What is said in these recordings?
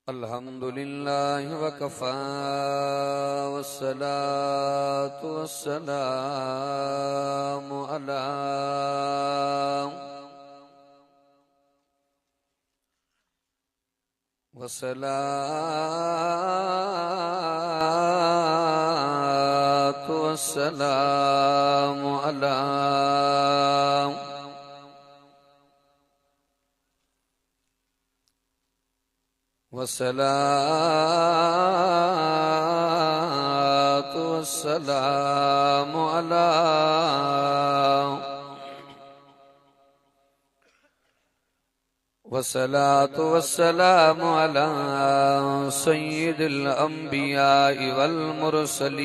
अल्हम्दुलिल्लाहि वकफ़ा वस्सलातु वस्सलामु अला वस्सलातु वस्सलामु अला वस्सलातु वस्सलामु अला वस्सलातु वस्सलामु अला सय्यिदिल अंबिया'i वल मुरसलीन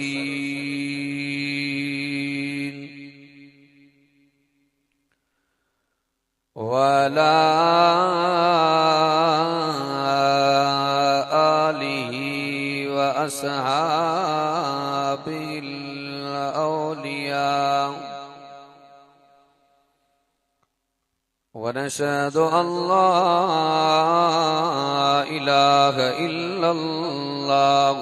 वला अस्हाबिल औलिया व नशहदु अल्ला इलाहा इल्लल्लाह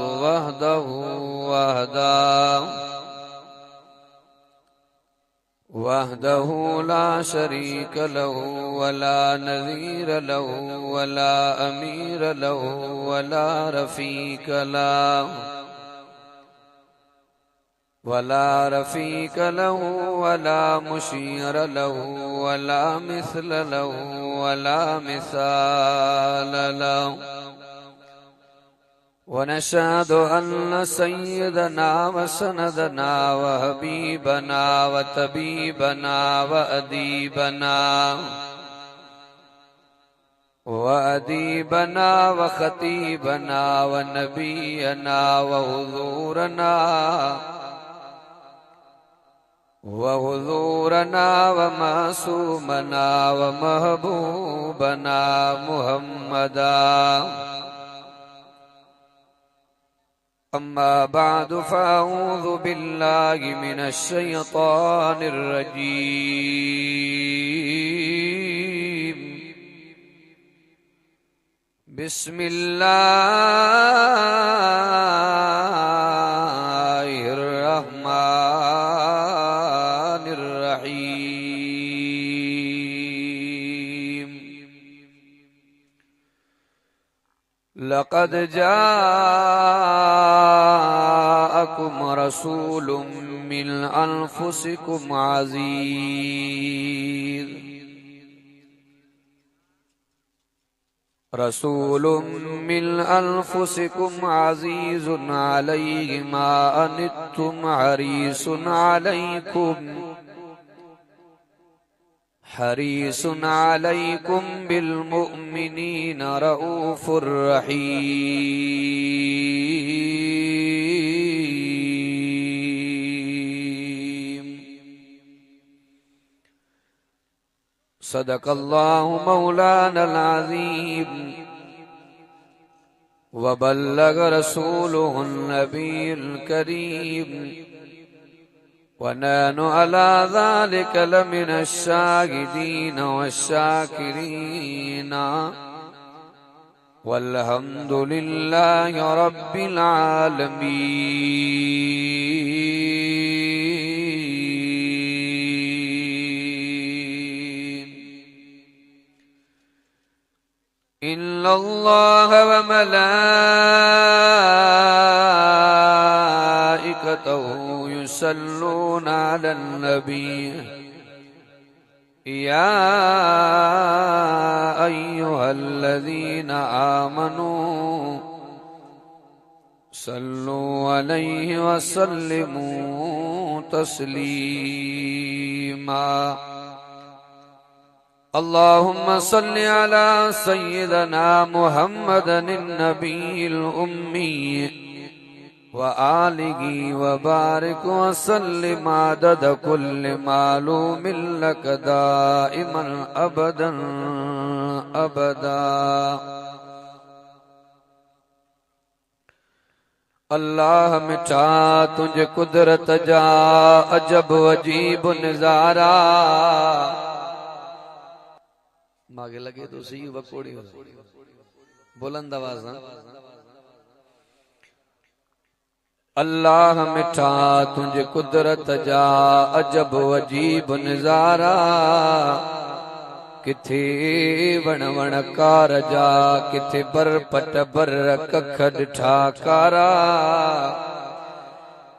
वहदहु ला शरीक लहु वला नज़ीर लहु वला अमीर लहु वला रफ़ीक लहु वला मुशीर लहु वला मिस्ल लहु वला मिसाल लहु वनशहदु अन्न सय्यदना व सनदना व हबीबना व तबीबना व अदीबना व खतीबना व नबीना व हुज़ूरना व मासूमना व महबूबना मुहम्मदा अम्मा बादु फ़अऊज़ु बिल्लाहि मिनश शैतानिर रजीम बिस्मिल्लाहिर रहमानिर रहीम लक़द जाअकुम रसूलुम मिन अनफुसिकुम अज़ीज़ रसूलुम मिन अनफुसिकुम अज़ीज़ुन अलैहि मा अनित्तुम हरीसुन अलैकुम बिल मुअमिनीन रऊफुर रहीम सदक़ल्लाहु मौलानल अज़ीम व बल्लग रसूलुहुन नबियुल करीम व नहनु अला ज़ालिक लमिनश शाहिदीन वश्शाकिरीन वल्हम्दुलिल्लाहि रब्बिल आलमीन इन्नल्लाह व मलाइकतहु युसल्लूना अलन नबी या अय्युहल्लज़ीना आमनू सल्लू अलैहि व सल्लिमू तस्लीमा अल्लाहुम्मा सल्लि अला सय्यिदना मुहम्मदिन नबील उम्मी व आलिही व बारिक व सल्लिम अदद कुल्लि मालूमिन लक दाइमन अबदन अबदा अल्लाह मिठा तुझे कुदरत जा अजब अजीब नजारा मागे लगे तो सही वकोड़ी बुलंद आवाज ना। अल्लाह मिठा तुझे कुदरत जा अजब अजीब नजारा, किथे वण वण कार जा किथे बर पट बर कख ॾिठा कारा,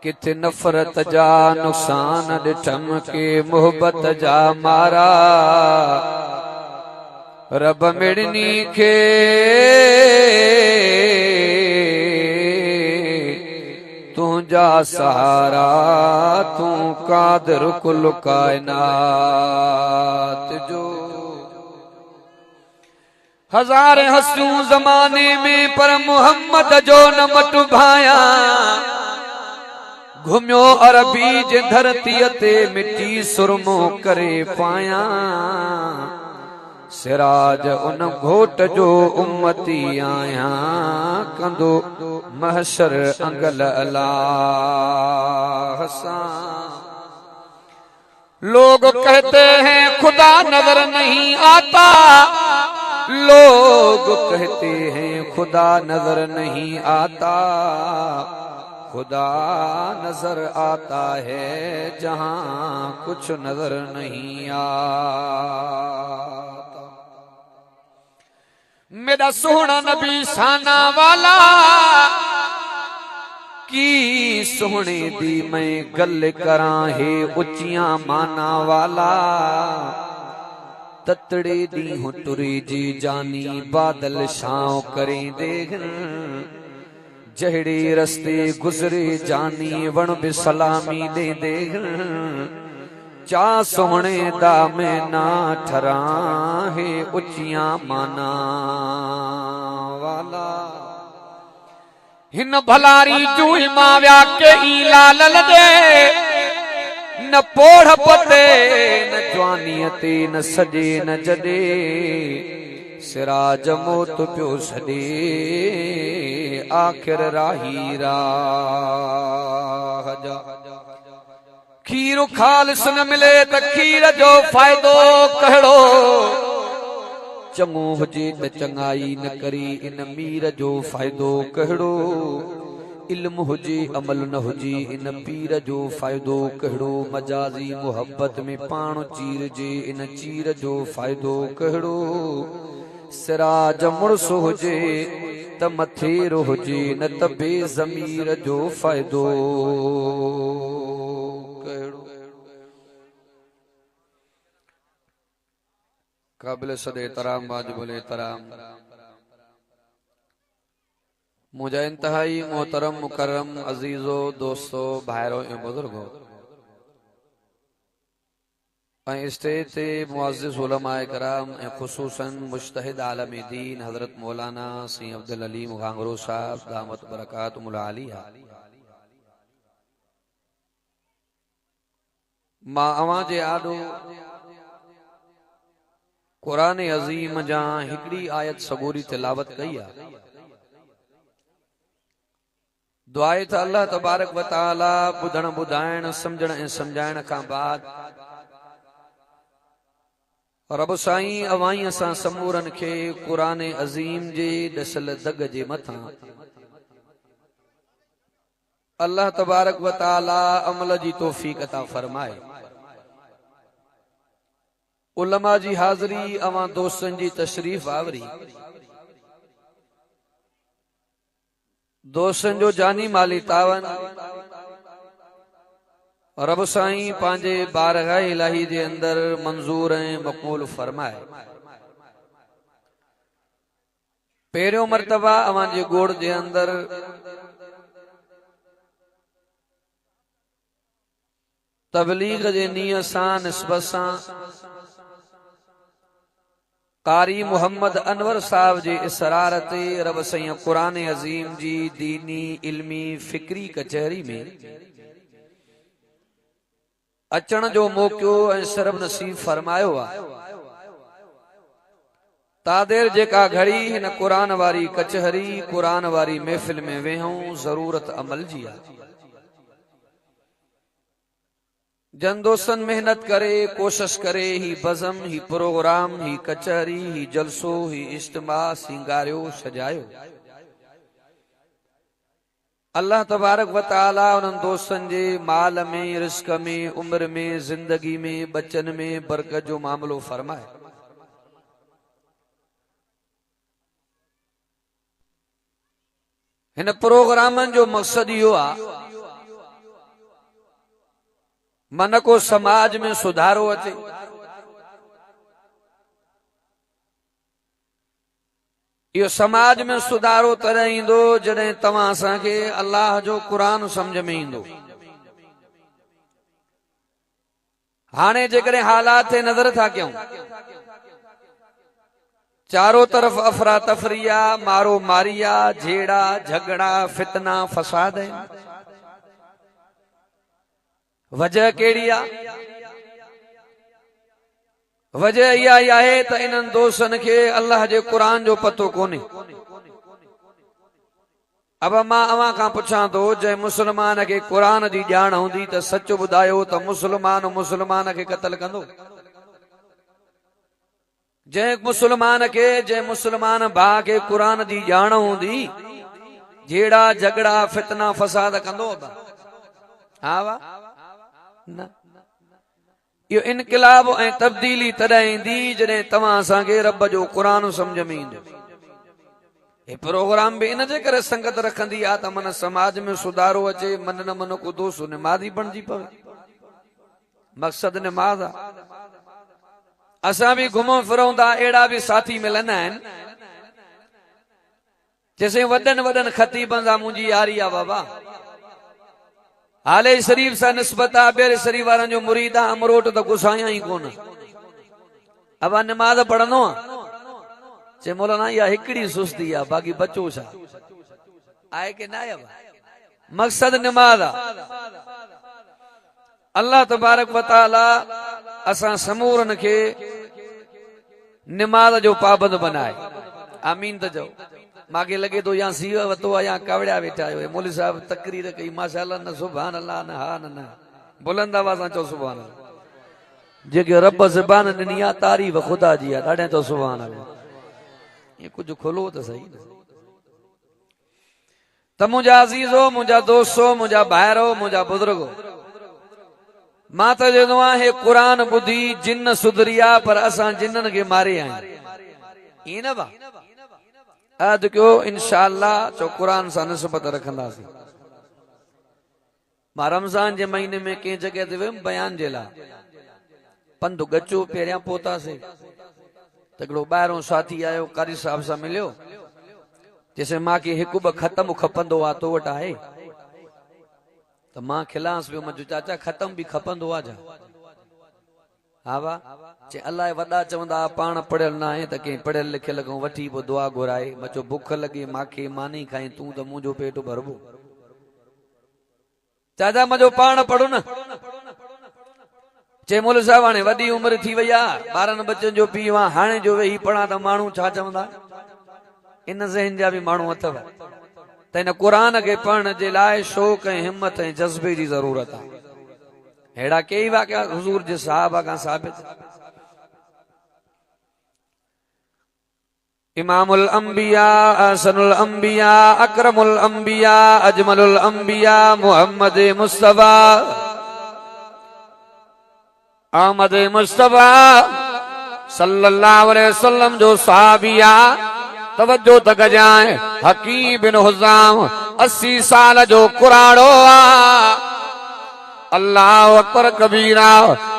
किथे नफ़रत जा नुक़सान ॾिठम के मोहब्बत जा मारा, रब मिड़नी खे तुझा सहारा, तू कादिर कुल कायनात जो। हजार हंसूं ज़माने में पर मोहम्मद जो न मट भाया, घुमियो अरबी जे धरतीअ ते मिटी सुरमो करे पाया, सिराज उन घोट जो उम्मती आया, कंदो महशर अंगल अल्लाह सां। लोग कहते हैं खुदा नजर नहीं आता, लोग कहते हैं खुदा नजर नहीं आता, खुदा नजर आता है जहां कुछ नजर नहीं आता। मेरा सोहना नबी शाना वाला की सोहने दी मैं गल करां है उचियां माना वाला, ततड़े दी टुरी जी जानी बादल छांव करें देख, जहड़े रस्ते गुजरे जानी वण भी सलामी दे देख, चा सोहने दा मैं ना ठरा है उचियां माना वाला। हिन भलारी जूई माव्या के ई लालल दे, न पोढ़ पते न जवानीअते न सजे न जडे, सिराज मौत पियो सॾे आखिर राही राह जा। खीर खालिस न मिले त खीर जो फ़ाइदो कहिड़ो, चङो हुजे त चङाई न करी इन मीर जो फ़ाइदो कहिड़ो, इल्म हुजे अमल न हुजे इन पीर जो फ़ाइदो कहिड़ो, मजाजी मोहब्बत में पाण चीर जे इन चीर जो फ़ाइदो कहिड़ो, सिराज मुड़स हुजे त मथेरो हुजे न त बेज़मीर जो फ़ाइदो कहिड़ो। काबिल सदे तराम वाजिबुल एहतराम मुझा इंतहाई मोहतरम मुकर्रम अजीजो दोस्तों भाइरों ऐं बुजुर्गो, स्टेज ते मुअज़्ज़िज़ उलमाए कराम ऐं ख़ुसूसन मुज्तहिद आलम दीन हज़रत मौलाना सईद अब्दुल अलीम गांगरो साहब दामत बरकातुहुल आलिया, मां अवां जे आॾो क़ुरान अज़ीम जा हिकड़ी आयत सबूरी तिलावत कई आहे। दुआ आहे त अल्लाह तबारक व तआला ॿुधण ॿुधाइण समझण ऐं समझाइण खां बाद रब साईं अवाईं असां समूरन खे क़ुरान अज़ीम जे ॾसल दग जे मथां अल्लाह तबारक व तआला अमल जी तौफ़ीक़ अता फरमाए। उलमा जी हाज़री अवां दोस्तन जी तशरीफ़ आवरी, दोस्तन जो जानी माली तावन रब साईं पांजे बारगाह इलाही जे अंदर मंजूर ऐं मक़बूल फरमाए। पहिरियों मर्तबा अवां जे गोड़ जे अंदर तबलीग जे नीयत सां निस्बत सां कारी मोहम्मद अनवर साहब जे इसरार ते रब साईं क़ुरान अज़ीम जी दीनी इल्मी फिक्री कचहरी में अचण जो मौक़ो ऐं सरब नसीब फरमायो आहे। तादेर जेका घड़ी हिन क़ुरान वारी कचहरी क़ुरान वारी महफ़िल में वेहूं ज़रूरत अमल जी आहे। जन दोस्तन मेहनत करे, कोशिश करे, ही बज़म, ही प्रोग्राम, ही कचहरी, ही जलसो, ही इज्तिमा सिंगारियो सजायो। अल्लाह तबारक व तआला उन्हनि दोस्तन जे माल में, रिस्क में, उम्र में, जिंदगी में, बच्चन में बरकत जो मामलो फरमाए। हिन प्रोग्रामन जो मकसद इहो आहे मन को समाज में सुधारो अचे। इहो समाज में सुधारो तॾहिं ईंदो जॾहिं तव्हां असांखे अल्लाह जो क़ुरान सम्झ में ईंदो। हाणे जेकॾहिं हालात ते नज़र था कयूं, चारों तरफ अफरा तफरिया, मारो मारिया, झेड़ा झगड़ा, फितना, फसाद है। वजह कहिड़ी आहे? वजह इहा ई आहे त इन्हनि दोस्तनि खे अल्लाह जे क़ुरान जो पतो कोन्हे। अब मां अवां खां पुछां थो, जंहिं मुस्लमान खे क़ुरान जी ॼाण हूंदी त सच ॿुधायो त मुस्लमान खे क़त्ल कंदो? जंहिं मुस्लमान भाउ खे क़ुरान जी ॼाण हूंदी, झेड़ा झगड़ा फितना फसाद कंदो? हा वाह न। इहो इनकलाब ऐं तब्दीली तॾहिं ईंदी जॾहिं तव्हां असांखे रब जो क़ुरान सम्झ में ईंदो। हे प्रोग्राम भी इन जे करे संगत रखंदी आहे त मन समाज में सुधारो अचे, मन न मन को दोस्त निमाज़ी बणिजी पवे। मक़सद निमाज़ आहे। असां भी घुमूं फिरूं था, अहिड़ा भी साथी मिलंदा आहिनि जैसे वॾनि ख़तीबनि सां मुंहिंजी यारी आहे बाबा, हाले शरीफ सां निस्बत आहे, ॿेरे शरीफ वारनि जो मुरीद आहे, अमरोट त गुसाया ई कोन। अब निमाज़ पढ़ंदो आहे, चए मौलाना इहा हिकिड़ी सुस्ती आहे, बाक़ी बचो छा आहे की न आहे? मक़सद निमाज़ आहे। अल्लाह तबारक व तआला असां समूरनि खे निमाज़ जो पाबंद बनाए। आमीन त चओ। मांखे लगे तो या सीव वतो आहे या कावड़िया वेठा आहियो। मौलवी साहब तकरीर कई, माशाअल्लाह, न सुभान अल्लाह, न हा न बुलंद आवाज़ सां चओ सुभान अल्लाह। जेके रब ज़बान ॾिनी आहे तारीफ़ ख़ुदा जी आहे, ॾाढे चओ सुभान अल्लाह। ये कुछ खोलो तो सही। त मुंहिंजा अज़ीज़ो, मुंहिंजा दोस्तो, मुंहिंजा भाइरो, मुंहिंजा बुज़ुर्गो, मां त चवंदो आहियां हे क़ुरान ॿुधी जिन सुधरिया, पर असां जिन्ननि खे मारे आहियूं। ईअं न बा अद कयो इंशाअल्लाह, चो क़ुरान सां निस्बत रखंदासीं। मां रमज़ान जे महीने में कंहिं जॻह ते वियुमि बयान जे लाइ, पंधु गचो पहिरियां पहुतासीं त हिकिड़ो ॿाहिरों साथी आयो, कारी साहब सां मिलियो, जैसे मांखे हिकु ॿ ख़तम खपंदो आहे तो वटि आहे? त मां खिलांसि पियो, मुंहिंजो चाचा ख़तम बि खपंदो आहे छा? हा वाह। चे अलाए वॾा चवंदा पाण पढ़ियल न आहे त कंहिं पढ़ियल लिखियल खां वठी पोइ दुआ घुराए। मां चयो बुख लॻे मांखे, मां नहीं खाई, तूं त मुंहिंजो पेट भरबो। चाचा मुंहिंजो पाण पढ़ो न। चे मौलवी साहब हाणे वॾी उमिरि थी वई आहे, ॿारनि बच्चनि जो पीउ आहे, हाणे जो वेही पढ़ा त माण्हू छा चवंदा? इन ज़हन जा बि माण्हू अथव। त हिन क़ुरान खे पढ़ण जे लाइ शौक़ ऐं हिम्मत ऐं जज़्बे जी ज़रूरत आहे। अहिड़ा कई वाक़िया हुज़ूर जे सहाबा खां साबित। इमामुल अंबिया, अहसनुल अंबिया, अकरमुल अंबिया, अजमलुल अंबिया, मुहम्मद मुस्तफा, अहमद मुस्तफा सल्लल्लाहु अलैहि वसल्लम जो सहाबिया। तवज्जो तक जाए, हकीम बिन हुज़ाम 80 साल जो कुराड़ो आ। अल्लाह अकबर कबीरा।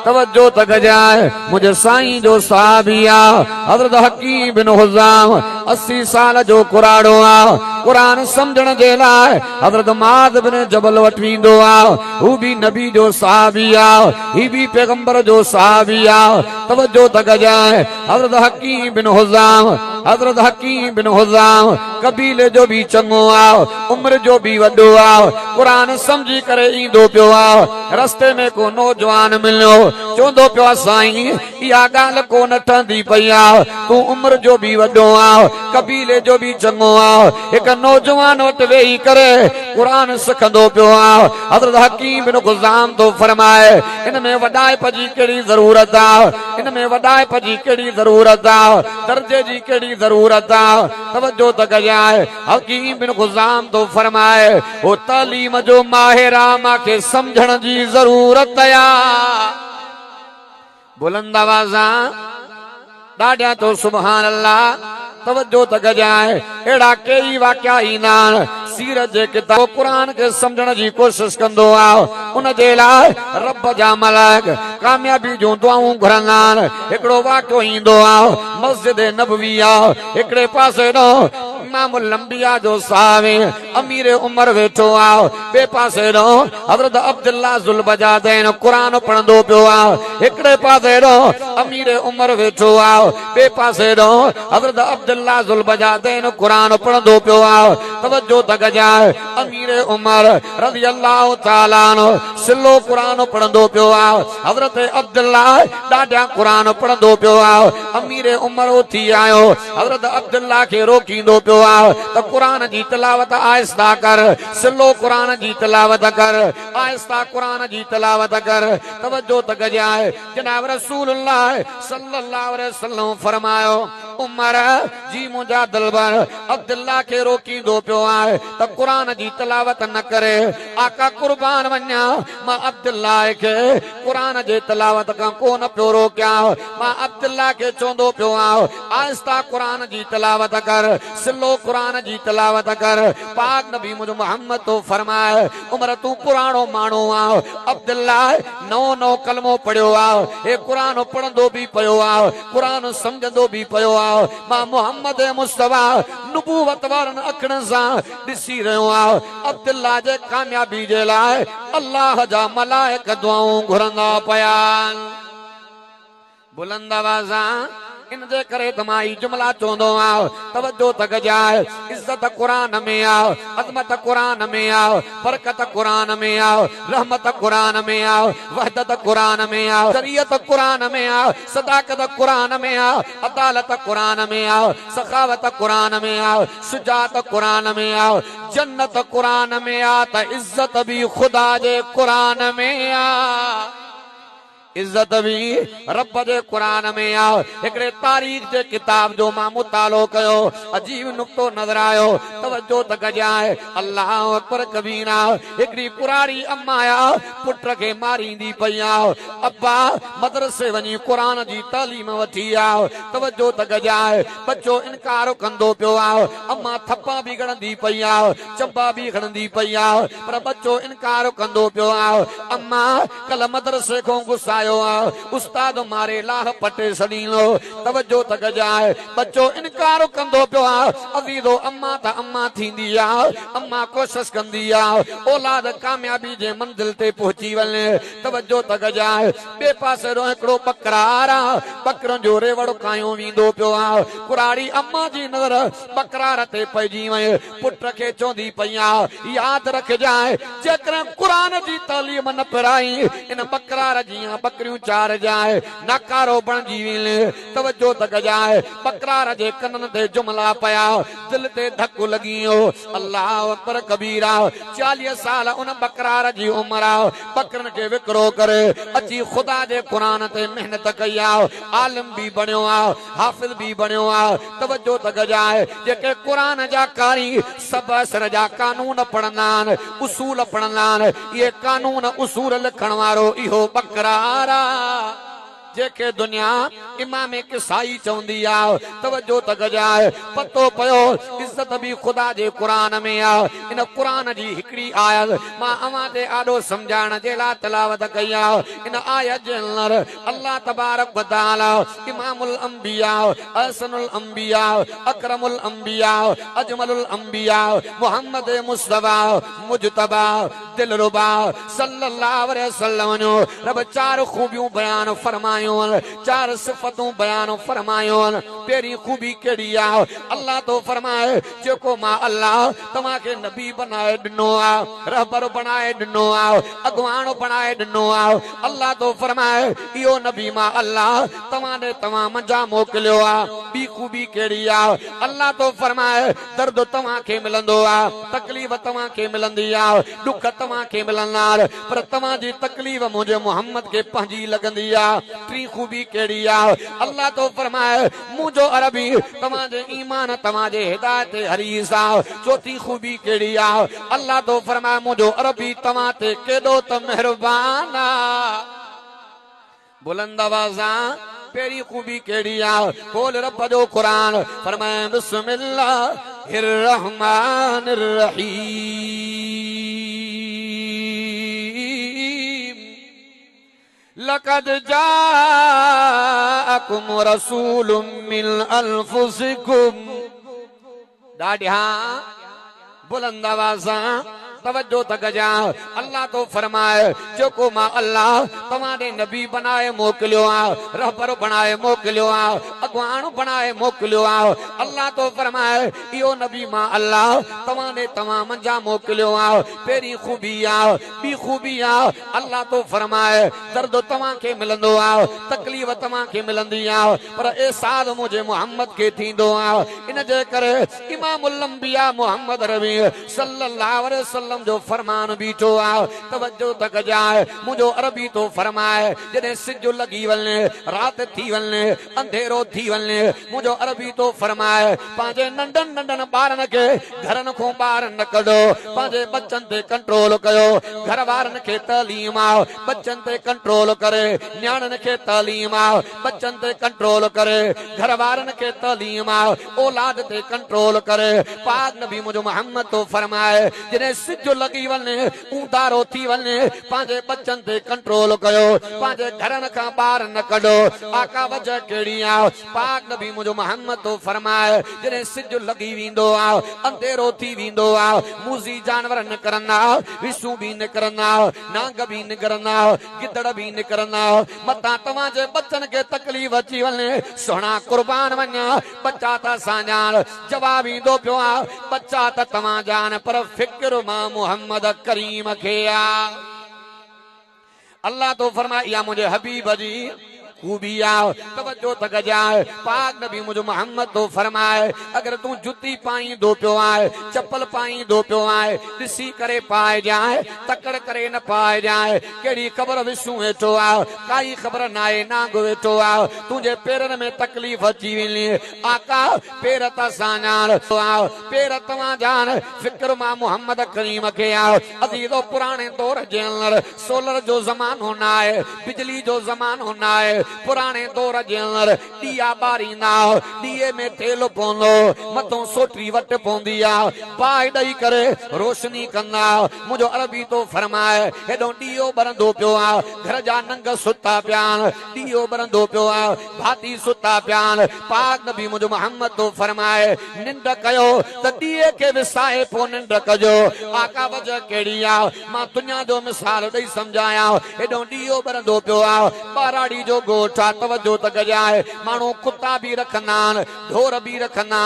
तवज्जो तक जाए, मुझे साईं जो सहाबिया हज़रत हकीम बिन हुज़ाम 80 साल जो कुराड़ो आ। कुरान समझण जे लाइ हज़रत माद बिन जबल वटि वेंदो आ। हू भी नबी जो सहाबिया, ही भी पैगंबर जो सहाबिया। तवज्जो तक जाए, हज़रत हकीम बिन हुज़ाम कबीले जो भी चङो आ, उम्र जो भी वॾो आ। कुरान समझी करे ईंदो पियो आ। रस्ते में को नौजवान मिलियो, चोंदो पियो साईं इहा ॻाल्हि कोन ठहंदी पई आहे तूं उम्र जो बि वॾो आहे कबीले जो बि चङो आहे हिकु नौजवान वटि वेही करे क़ुरान सिखंदो पियो आहे हज़रत हकीम बिन गुज़ाम तो फरमाए इन में वॾाइप जी कहिड़ी ज़रूरत आहे इन में वॾाइप जी कहिड़ी ज़रूरत आहे दर्जे जी कहिड़ी ज़रूरत आहे तवजो त कजाए हकीम बिन गुज़ाम तो फरमाए ओ तालीम जो माहिर आहे मूंखे सम्झण जी ज़रूरत आहे बुलंद आवाज़ां ॾाढा तो सुभान अल्लाह तवजो त गजाए एड़ा कई वाक़या ईंदा आहिनि सीरत जे किताब क़ुरान के समझण जी कोशिश कंदो आहे उन जे लाइ रब जा मलाइक कामयाबी जूं दुआऊं घुरंदा आहिनि हिकिड़ो वाक़ियो ईंदो आहे मस्जिद नबवी आहे हिकिड़े पासे ॾों इमामुल अंबिया जो साहबी अमीर उमर वेठो आहे ॿिए पासे ॾों हज़रत अब्दुल्लाह ज़ुल बजादैन क़ुरान पढ़ंदो पियो आहे हिकिड़े पासे ॾों अमीर उमर वेठो आहे ॿिए पासे ॾों हज़रत अब्दुल्लाह ज़ुल बजादैन क़ुरान पढ़ंदो पियो आहे तवजो त कजाए अमीर उमर रज़ी अल्लाह तआला अन्हु सिलो क़ुरान पढ़ंदो पियो आहे हज़रत अब्दुल्लाह ॾाढा क़ुरान पढ़ंदो पियो आहे अमीर उमर उथी आयो हज़रत अब्दुल्लाह खे रोकींदो पियो आहे त क़ुरान जी तिलावत आहिस्ता कर सिलो क़ुरान जी तिलावत कर आहिस्ता क़ुरान जी तिलावत कर तवजो त कजाए जनाब रसूलुल्लाह सल्लल्लाहु अलैहि वसल्लम फरमायो उमर जी मुंहिंजा दिलबर अब्दुल्लाह खे रोकींदो पियो आहे त क़ुरान जी तिलावत न करे आका कुर्बान वञा मां अब्दुल्लाह खे क़ुरान जे तिलावत खां कोन पियो रोकियां मां अब्दुल्लाह खे चवंदो पियो आहियां आहिस्ता क़ुरान जी तिलावत कर सिलो क़ुरान जी तिलावत कर पाक नबी मुझ मोहम्मद तो फरमाए उमर तू पुराणो माण्हू आहे अब्दुल्लाह नओ कलमो पढ़ियो आहे हे क़ुरान पढ़ंदो बि पियो आहे क़ुरान सम्झंदो बि पियो आहे मां मोहम्मद मुस्तफा नुबूवत वारनि अखरनि सां ॾिसी रहियो आहियां अब्दुल्लाह जे कामयाबी जे लाइ अल्लाह जा मलाइक दुआऊं घुरंदा पिया बुलंद आवाज़ां इन जे करे त मां ई जुमला चवंदो आहियां तवजो त कजाए इज़त क़ुरान में आहे अज़मत क़ुरान में आहे बरकत क़ुरान में आहे रहमत क़ुरान में आहे वहदत क़ुरान में आहे शरीयत क़ुरान में आहे सदाकत क़ुरान में आहे अदालत क़ुरान में आहे सखावत क़ुरान में आहे शुजात क़ुरान में आहे जन्नत क़ुरान में आहे त इज़त भी खुदा जे क़ुरान में आहे इज्जत भी रब जे क़ुरान में आहे हिकिड़े तारीख़ जे किताब जो मां मुतालो कयो अजीब नुक्तो नज़र आयो तवजो त कजाए अल्लाह अकबर कबीरा हिकिड़ी पुराणी अम्मा पुट खे मारींदी पई आहे अब्बा मदरसे वञी क़ुरान जी तालीम वठी आहे तवजो त कजाए बच्चो इनकार कंदो पियो आहे अम्मा थप्पा बि खणंदी पई आहे चंबा बि खणंदी पई आहे पर बच्चो इनकार कंदो पियो आहे अम्मा कल मदरसे खां गुस्सा उस्ताद मारे लाह पटे सड़ींदो तवजो त कजाए बच्चो इनकार कंदो पियो आहे अज़ीज़ो अम्मा त अम्मा थींदी आहे अम्मा कोशिश कंदी आहे औलाद कामयाबी जे मंज़िल ते पहुची वञे तवजो त कजाए ॿिए पासे हिकिड़ो बकरार आहे बकरनि जो रेवड़ कायो वेंदो पियो आहे कुराड़ी अम्मा जी नज़र बकरार ते पइजी वई पुट खे चवंदी पई आहे यादि रखजाए जेकॾहिं क़ुरान जी तालीम न पिराई इन बकरार जी बकरियूं चार जाए नकारो बणजी वञे तवजो त कजाए बकरार जे कननि ते जुमला पया दिल ते धकु लॻी वियो अल्लाह अकबर कबीरा 40 साल उन बकरार जी उमिरि आहे बकरनि खे विकिरो करे अची ख़ुदा जे क़ुरान ते महिनत कई आहे आलिम बि बणियो आहे हाफ़िज़ बि बणियो आहे तवजो त कजाए जेके क़ुरान जा कारी सभु असर जा कानून पढ़ंदा आहिनि उसूल पढ़ंदा आहिनि इहे कानून उसूल लिखण वारो इहो बकरार जेके दुनिया इमाम किसाई चवंदी आहे तवजो त कजाए पतो पयो इज्जत भी खुदा जे क़ुरान में आहे इन क़ुरान जी हिकिड़ी आयत मां अवां ते आॾो सम्झाइण जे लाइ तिलावत कई आहे इन आयत जे अंदरि अल्लाह तबारक व तआला इमामुल अंबिया अहसनुल अंबिया अकरमुल अंबिया अजमलुल अंबिया मोहम्मद मुस्तफा मुजतबा दिलरुबा सल्लल्लाहु अलैहि वसल्लम जो रब चार खूबियूं बयान फरमाई फरमायो चार सिफतूं बयान फरमायो पेरी खूबी केड़ी आ अल्लाह तो फरमाए जेको मां अल्लाह तमा के नबी बनाए दिनो आ रहबर बनाए दिनो आ अगवान बनाए दिनो आ अल्लाह तो फरमाए इहो नबी मां अल्लाह तमा ने तमा मंजा मोकलियो आ बी खूबी केड़ी आ अल्लाह तो फरमाए दर्द तमा के मिलंदो आ तकलीफ तमा के मिलंदी आ दुख तमा के मिलंदा पर तमा जी तकलीफ मुझे मोहम्मद के पंजी लगंदी आ टी खूबी केड़ी आ अल्लाह तो फरमाए मुझो अरबी तमा जे ईमान तमा जे हिदायत हरीस आ चौथी खूबी केड़ी आ अल्लाह तो फरमाए मुझो अरबी तमा ते केडो त मेहरबान आ बुलंद आवाज़ा पेरी खूबी केड़ी आ बोल रब जो कुरान फरमाए बिस्मिल्लाहिर रहमानिर रहीम लक़द जाअकुम रसूलुम मिन अनफुसिकुम ॾाढा बुलंद आवाज़ा तवज्जो तक जा अल्लाह तो फरमाए जेको मां अल्लाह तमारे नबी बनाए मोकलियो आ रहबर बनाए मोकलियो आ अगवान बनाए मोकलियो आ अल्लाह तो फरमाए इहो नबी मां अल्लाह तमाने तमा मंजा मोकलियो आ पेरी खूबी आ बी खूबी आ अल्लाह तो फरमाए दर्द तमा के मिलंदो आ तकलीफ तमा के मिलंदी आ पर एहसास मुझे मोहम्मद के थींदो आ इन जे करे इमामुल अंबिया मोहम्मद रबी सल्लल्लाहु अलैहि वसल्लम जो फरमान बीठो आ तवज्जो तक जाए मुझो अरबी तो फरमाए जने सिज लगी वने रात थी वने अंधेरो थी वने मुझो अरबी तो फरमाए पांजे नंडन नंडन बारन के घरन को बाहर न कढो पांजे बच्चन ते कंट्रोल कयो घर वारन के तालीम आ बच्चन ते कंट्रोल करे न्याणन के तालीम आ बच्चन ते कंट्रोल करे घर वारन के तालीम आ औलाद ते कंट्रोल करे पाक नबी मुझो मोहम्मद तो फरमाए जने जो लगी वने ऊंधारो थी वने पांजे बच्चन ते कंट्रोल कयो पांजे घरन का बाहर न कढो आका वजह केड़ी आ पाक नबी मुझो मोहम्मद तो फरमाए जने सिज लगी विंदो आ अंधेरो थी विंदो आ मूजी जानवर न करना विसु भी न करना नांग भी न करना गिदड़ भी न करना मता तमा जे बच्चन के तकलीफ अची वने सोना कुर्बान वन्या बच्चा ता साजान जवाब इंदो पियो आ बच्चा त तमा जान पर फिक्र मां मोहम्मद करीम के आ अल्लाह तो फरमाया या मुझे हबीब जी खूबी आओ तवज्जो तक जाए पाक नबी मुझे मोहम्मद तो फरमाए अगर तू जुती पाई दो पियो आए चप्पल पाई दो पियो आए दिसी करे पाए जाए तकड़ करे न पाए जाए केड़ी खबर विसू वेठो आ काई खबर नाए नांग वेठो आ तुझे पेरन में तकलीफ अची वनी आका पेर ता सानान तो आ पेर तवा जान फिक्र मां मोहम्मद करीम के आ अजीजो पुराने दौर जे अंदर सोलर जो ज़मानो ना है बिजली जो ज़मानो ना है पुराने दौर जे अंदर दिया बारींदा दिए में तेल पवंदो मथों सोटरी वट पवंदी आ पाए ॾेई करे रोशनी कंदा मुझो अरबी तो फरमाए हेॾो ॾीओ ॿरंदो पियो आ घर जा नंग सुता पिया ॾीओ ॿरंदो पियो आ भाती सुता पिया पाक नबी मुझो मोहम्मद तो फरमाए निंड कयो त ॾीए के विसाए पोइ निंड कजो आका वजह केड़ी आ मां दुनिया जो मिसाल ॾेई समझाया हेॾो ॾीओ ॿरंदो पियो आ ॿाराड़ी जो गोठा तवज्जो तक जाए माण्हू कुत्ता भी रखंदा ढोर भी रखंदा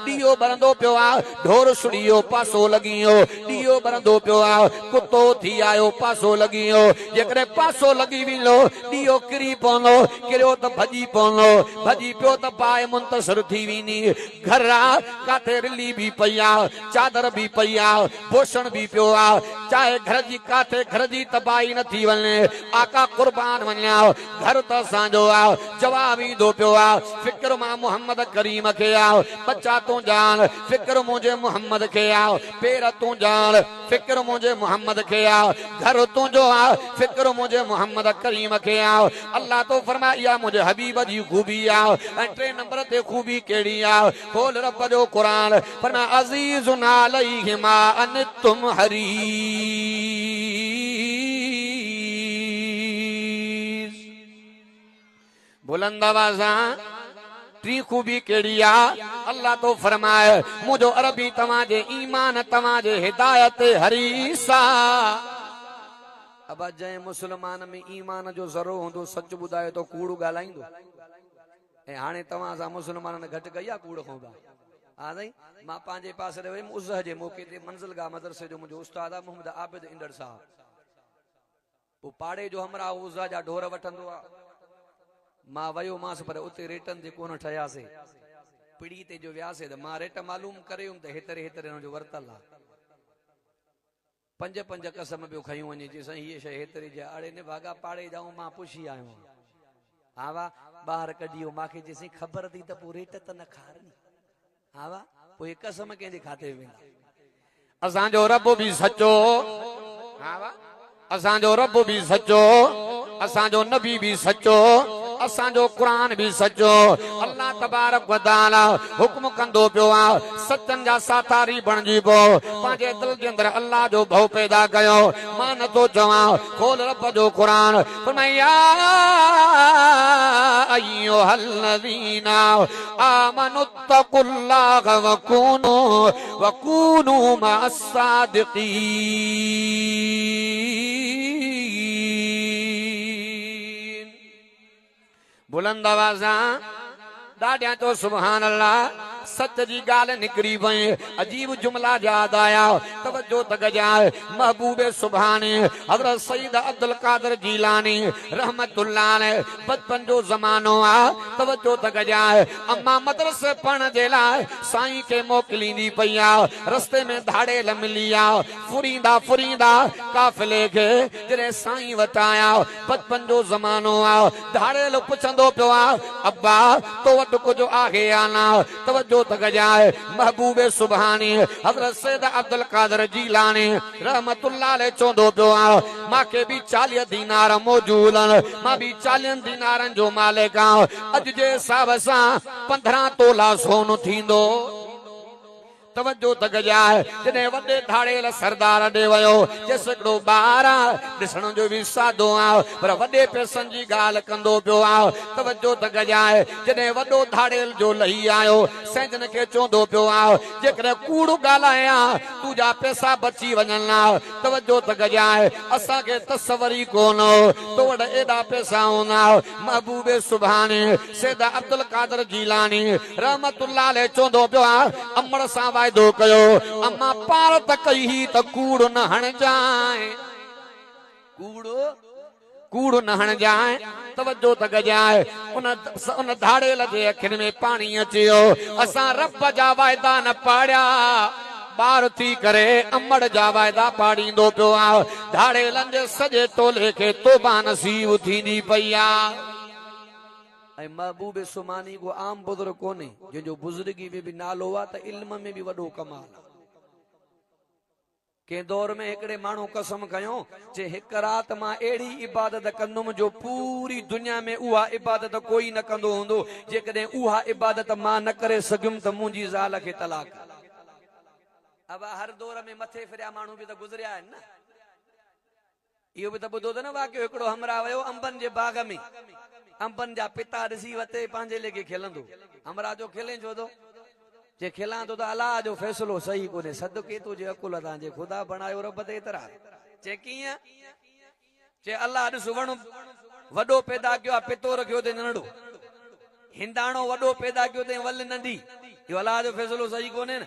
ॾीओ ॿरंदो पियो आ ढोर सुड़ियो पासो लॻियो ॾीओ ॿरंदो पियो आ कुत्तो थी आयो पासो लॻियो जेकॾहिं पासो लॻी वेंदो ॾीओ किरी पवंदो किरियो त भॼी पवंदो भॼी पियो त पाए मुंतसिर थी वेंदी घर आ काथे रिली भी पई आ चादर भी पई आ पोषण भी पियो आ चाहे घर जी काथे घर जी तबाही न थी वञे आका कुर्बान वञा घर त असांजो आ जवाब ईंदो पियो आ फिक्र मां मोहम्मद करीम के आ बच्चा तू जान फिक्र मुझे मोहम्मद के आ पेर तू जान फिक्र मुझे मोहम्मद के आ घर तुझो आ फिक्र मुझे मोहम्मद करीम के आ अल्लाह तो फरमाया मुझे हबीब जी खूबी आ टे नंबर ते खूबी केड़ी आ खोल रब जो कुरान फरमा अजीजुन अलैहि मा अनतुम हरीस बुलंद आवाज़ा टी खूबी केड़ी आ अल्लाह तो फरमाए मुझो अरबी तवाजे ईमान तवाजे हिदायत हरीसा अब जै मुसलमान में ईमान जो ज़रो होंदो सच बुधाए तो कूड़ गालाइंदो ए हाने तवा सा मुसलमान ने घट गया कूड़ खोबा हां नहीं मां पांजे पास रे वई उज़ह जे मौके ते मंजिलगाह मदरसे जो मुझो उस्ताद आ मोहम्मद आबिद इंदर साहब वो पाड़े जो हमरा उज़ह जा ढोर वठंदो आ मां वयो मास पर उते रेटन जे कोन ठयासे पिड़ी ते जो व्यासे त मां रेट मालूम करेम त हेतरे हेतरे जो वर्तल आ पंज पंज कसम बियो खयूं वने जे सही ये शे हेतरे जे आड़े ने भागा पाड़े जाऊं मां पुछी आयो हां वा बाहर कढियो माखे जे सही खबर थी त पो रेट त न खारनी हां वा पो एक कसम के जे खाते में असा जो रब भी सच्चो हां वा असा जो रब भी सच्चो असा जो नबी भी सच्चो असा जो कुरान भी सच्चो अल्लाह तबारक व तआला हुक्म कंदो पियो आ सचन जा साथारी बणजी पो पांजे दिल जे अंदर अल्लाह जो भव पैदा कयो मां न तो चवा खोल रब जो कुरान फरमाया अय्युहल्लज़ीना आमनु तकुल्लाह व कूनू मअस सादिकीन बुलंद आवाज़ा ॾाढिया तो सुभान अल्लाह सच जी गाल निकरी वई अजीब जुमला याद आया तवज्जो तक जाए महबूबे सुभानी हजरत सईद अब्दुल कादिर जीलानी रहमतुल्लाह अलैह बचपन जो जमानो आ तवज्जो तक जाए अम्मा मदरसे पढ़ण जे लाइ साईं के मोकलींदी पई आ रस्ते में धाड़ेल मिली आ फुरींदा फुरींदा काफिले के जॾहिं साईं वटि आया बचपन जो जमानो आ धाड़ेल पुछंदो पियो आ अब्बा तो वटि कुझु आहे या न तवज्जो तक जाए महबूबे सुभानी हजरत सैयद अब्दुल कादिर जीलानी रहमतुल्लाह अलैह चोंदो पियो आ मांखे भी 40 दीनार मौजूद आहिनि मां भी 40 दीनारनि जो मालिक आहियां अॼु जे हिसाब सां 15 तोला सोन थींदो तवज्जो तक जाए जने वडे धाड़ेल सरदार दे वयो जे सकड़ो ॿार ॾिसण जो भी सादो आ पर वडे पैसनि जी ॻाल्हि कंदो पियो आ तवज्जो तक जाए जने वडो धाड़ेल जो लही आयो सैजन खे चवंदो पियो आ जेकॾहिं कूड़ ॻाल्हाया तुंहिंजा पैसा बची वञनि तवज्जो तक जाए असांखे तसवरी कोन तो वटि एॾा पैसा हूंदा महबूबे सुभानी सैयद अब्दुल कादिर जीलानी रहमतुल्लाह अलैह चवंदो पियो आ अमड़ सां वायदो कयो अम्मा पार त कई ही त कूड़ न हण जाए कूड़ न हण जाए तवज्जो तक जाए उन धाड़ेल जे अखियुनि में पाणी अचियो असां रब जा वायदा न पाड़िया बार थी करे अमड़ जा वायदा पाड़ींदो पियो आ धाड़ेलनि जे सॼे टोले खे तौबा नसीब थींदी पई आ महबूबे सुमानी को आम बुजुर्ग कोने जो बुजुर्गी में भी नालो आ त इल्म में भी वडो कमाल के दौर में एकड़े मानो कसम कयो जे एक रात मां एड़ी इबादत कंदुम जो पूरी दुनिया में उहा इबादत कोई न कंदो होंदो जेकॾहिं उहा इबादत मां न करे सघुम त मुंहिंजी ज़ाल खे तलाक अब हर दौर में मथे फिरिया माण्हू भी त गुज़रिया आहिनि न इहो भी त ॿुधो त न वाक़ियो हिकिड़ो हमरा वयो अंबन जे बाग में अंबन जा पिता ॾिसी वते पंहिंजे लेके खेलंदो हमरा जो खेले छो तो जे खेलां तो अल्लाह जो फैसलो सही कोने सदके तुझे अकुल तां जे खुदा बनायो रब ते एतरा जे कीअं जे अल्लाह ॾिस वण वॾो पैदा कयो आहे पितो रखियो ते नंढो हिंदाणो वॾो पैदा कयो ते वल नंढी इहो अल्लाह जो फैसलो सही कोने न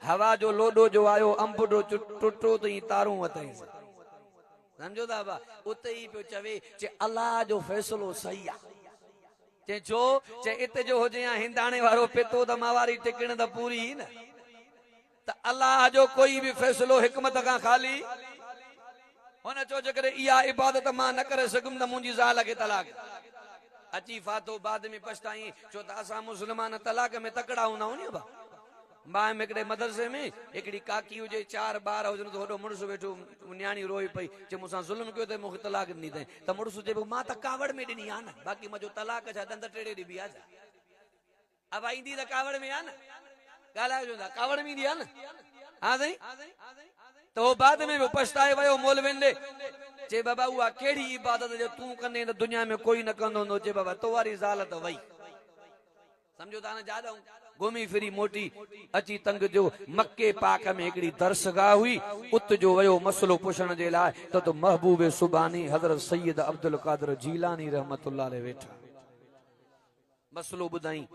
हवा जो लोडो जो आयो अंब जो टुटो तई तारूं वतई समझो था बा उते ही पियो चवे जे अल्लाह जो फैसलो सही आ जे जो जे इत जो हो जे हिंदाणे वारो पितो त मावारी टिकण त पूरी न त अल्लाह जो कोई भी फैसलो हिकमत का खाली हुन चो जेकर इहा इबादत मां न करे सघुम त मुंहिंजी ज़ाल खे तलाक अची फातो बाद में पछताई छो त असां मुस्लमान तलाक में तकड़ा हूंदा आहियूं बा मां हिकिड़े मदरसे में हिकिड़ी काकी हुजे 4 ॿार हुजनि त होॾो मुड़ुसु वेठो न्याणी रोई पई जे मूंसां ज़ुल्म कयो त मूंखे तलाक ॾिनी अथई त मुड़ुसु चए मां त कावड़ में ॾिनी आहे न बाक़ी मुंहिंजो तलाक छा दंद टेड़े ॾिबी आहे अब ईंदी त कावड़ में आहे न ॻाल्हायो था कावड़ में ईंदी आहे न हा साईं त उहो बाद में बि पछताए वियो मौलवियुनि ॾे चे बाबा उहा कहिड़ी इबादत जो तूं कंदे त दुनिया में कोई न कंदो हूंदो चे बाबा तो वारी ज़ाल त वई समझो था न जादू घुमी फिरी मोटी अची तंग जो मक्के पाक में हिकिड़ी दरसगाह हुई उत जो वयो मसलो पुछण जे लाइ तो महबूब सुबानी हज़रत सैयद अब्दुल कादिर जीलानी रहमतुल्लाह अलैह वेठा मसलो बुधाई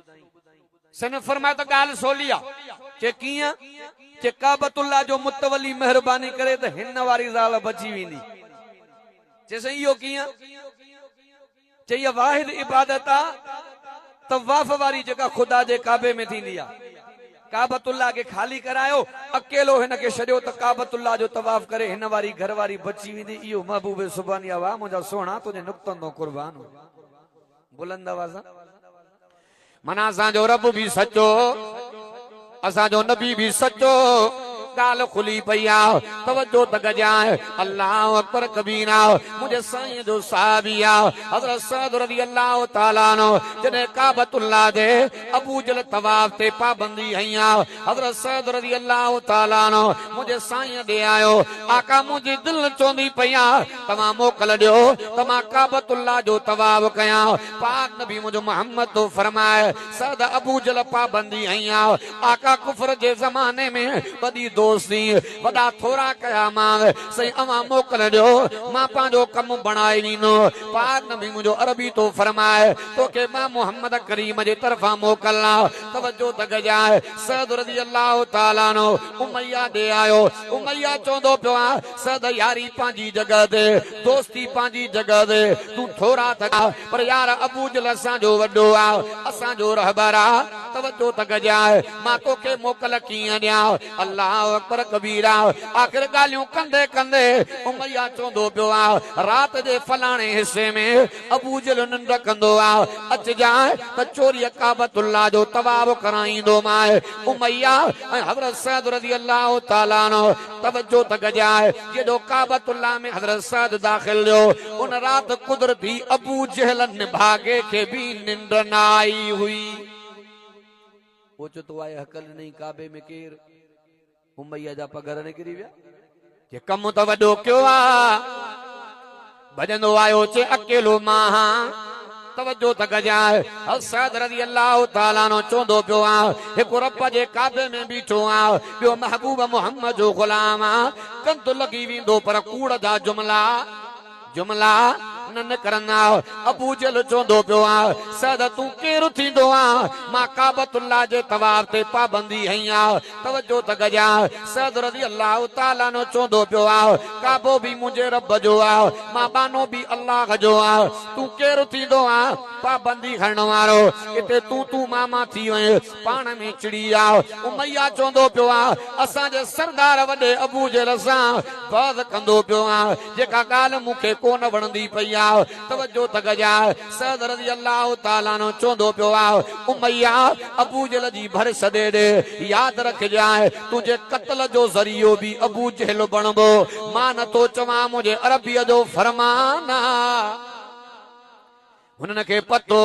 सन फरमाया तो गाल सोलिया के किया के काबतुल्लाह जो मुतवली मेहरबानी करे तो हिन वारी ज़ाल बची वेंदी जैसे इहो किया चे ये वाहिद इबादत आ तवाफ वारी जगह खुदा जे काबे में थींदी आ काबतुल्लाह के खाली करायो अकेलो हिन के छड़ियो तो काबतुल्लाह जो तवाफ करे हिन वारी घर वारी बची वेंदी इहो महबूब सुबानी वाह मुंहिंजा सोना तुझे नुक्तन तो कुर्बान बुलंद आवाज़ मना असांजो रब भी सचो असांजो नबी भी सचो गाल खुली पई आ तवज्जो तक जाए अल्लाह अकबर कबीरा मुझे साईं जो साहबी आ हज़रत सअद रज़ी अल्लाह तआला नो जने काबतुल्लाह दे अबू जल तवाफ ते पाबंदी हईया हज़रत सअद रज़ी अल्लाह तआला नो मुझे साईं दे आयो आका मुझे दिल चोंदी पई आ तमा मोकल दियो तमा काबतुल्लाह जो तवाफ कया पाक नबी मुझे मोहम्मद तो फरमाए सअद अबू जल पाबंदी हईया आका कुफर जे ज़माने में बदी दोस्ती वदा थोड़ा कया मां सही अवा मोकल दियो मां पांजो कम बनाए वीनो पाक नबी मुझो अरबी तो फरमाए तो के मां मोहम्मद करीम जे तरफा मोकलना तवज्जो तक जाए सअद रज़ी अल्लाह तआला नो उमैया दे आयो उमैया चोंदो पियो सअद यारी पांजी जगह दे दोस्ती पांजी जगह दे तू थोड़ा थका पर यार अबू जल असा जो वडो आ असा जो रहबर आ तवज्जो तक जाए मां तो के मोकल किया दिया अल्लाह अकबर कबीरा आखिर गालियों कंदे कंदे उमैया चोंदो पियो आ रात जे फलाणे हिस्से में अबू जल निंड कंदो आ अच जाए त चोरी काबतुल्लाह जो तवाफ कराईंदो माए उमैया हज़रत सअद रज़ी अल्लाह तआला नो तवज्जो तक जाए जेदो काबतुल्लाह में हज़रत सअद दाखिल हो उन रात कुदरती अबू जहल भागे के भी निंड न आई हुई ओचतो आए हकल नहीं काबे में केर उमैया जा पगर निकिरी विया के कम तो वडो क्यों आ भजंदो आयो चे अकेलो मां तवज्जो तक जाए सअद रज़ी अल्लाह तआला नो चोंदो पियो आ हिक रब जे काबे में बीठो आ बियो महबूब मोहम्मद जो गुलाम आ कंत लगी विंदो पर कूड़ जा जुमला जुमला न करना अबू जल चोंदो पियो आ सअद तू केर थींदो आ मां काबतुल्लाह जे तवाफ ते पाबंदी हईया तवज्जो तक जा सअद रज़ी अल्लाह तआला नो चोंदो पियो आ काबो भी मुझे रब जो आ मां बानो भी अल्लाह जो आ तू केर थींदो आ पाबंदी खणण वारो इते तू मामा थी वए पाण में चिड़ी आ उमैया चोंदो पियो आ असां जे सरदार वडे अबू जल सां बाज़ कंदो पियो आ जेका ॻाल्हि मूंखे कोन वणंदी पई तवज्जो तक जा सअद रज़ी अल्लाह तआला नो चोंदो पियो आ उमैया अबू जल जी भर सदे दे याद रख जाए तुझे कत्ल जो ज़रियो भी अबू जहल बणबो मां न तो चवा मुझे अरबीअ जो फरमान हुनन के पतो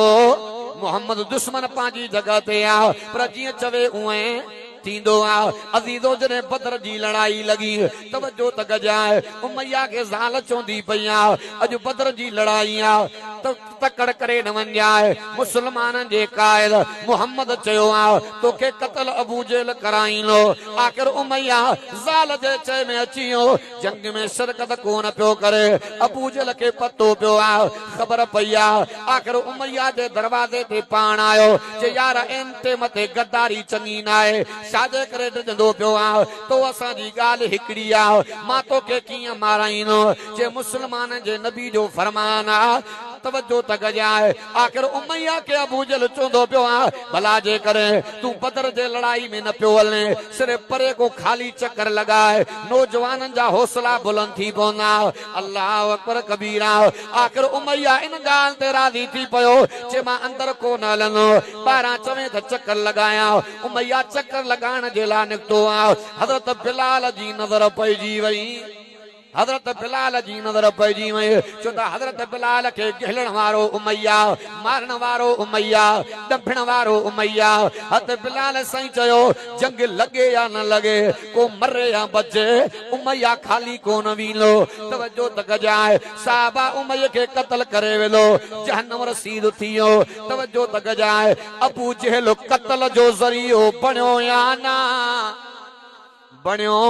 मोहम्मद दुश्मन पांजी जगह ते आ पर जिए चवे उए थींदो आ अज़ीज़ो जने बदर जी लड़ाई लगी तवज्जो तक जाए उमैया के ज़ाल चोंदी पई आ अज बदर जी लड़ाई आ तकड़ करे न वन जाए मुसलमान जे कायल मोहम्मद चयो आ तो के कत्ल अबू जहल कराईनो आखिर उमैया ज़ाल जे चे में अचियो जंग में शिरकत कोन पियो करे अबू जहल के पतो पियो आ खबर पई आ आखिर उमैया जे दरवाजे ते पाण आयो जे यार एंते मथे गद्दारी चङी न आहे छाजे करे ॾिजंदो पियो आ तो असांजी ॻाल्हि हिकिड़ी आ मां तोखे कीअं माराईंदो जे मुसलमान जे नबी जो फरमान आ तवज्जो तक जाए आखिर उमैया के अबू जहल चोंदो पियो आ भला जे करे तू बदर जे लड़ाई में न पियो वञे सिर्फ परे को खाली चक्कर लगाए नौजवाननि जा हौसला बुलंद थी पवंदा अल्लाह अकबर कबीरा आखिर उमैया इन ॻाल्हि ते राज़ी थी पियो जे मां अंदर कोन हलंदो ॿाहिरां चवे त चक्कर लॻायां उमैया चक्कर लगाण जे लाइ निकितो आ हज़रत बिलाल जी नज़र पइजी वई हज़रत बिलाल जी नज़र पइजी वई छो त हज़रत बिलाल खे गिहलण वारो उमैया, मारण वारो उमैया, ॾंभण वारो उमैया। हज़रत बिलाल साईं चयो जंग लगे या न लगे, को मरे या बचे, उमैया खाली कोन वींदो। तवज्जो त कजाए साहबा उमैया खे क़त्ल करे वेलो, जहन्नम रसीद थियो। तवज्जो त कजाए अबू जहल क़त्ल जो ज़रियो बणियो या ना बणियो,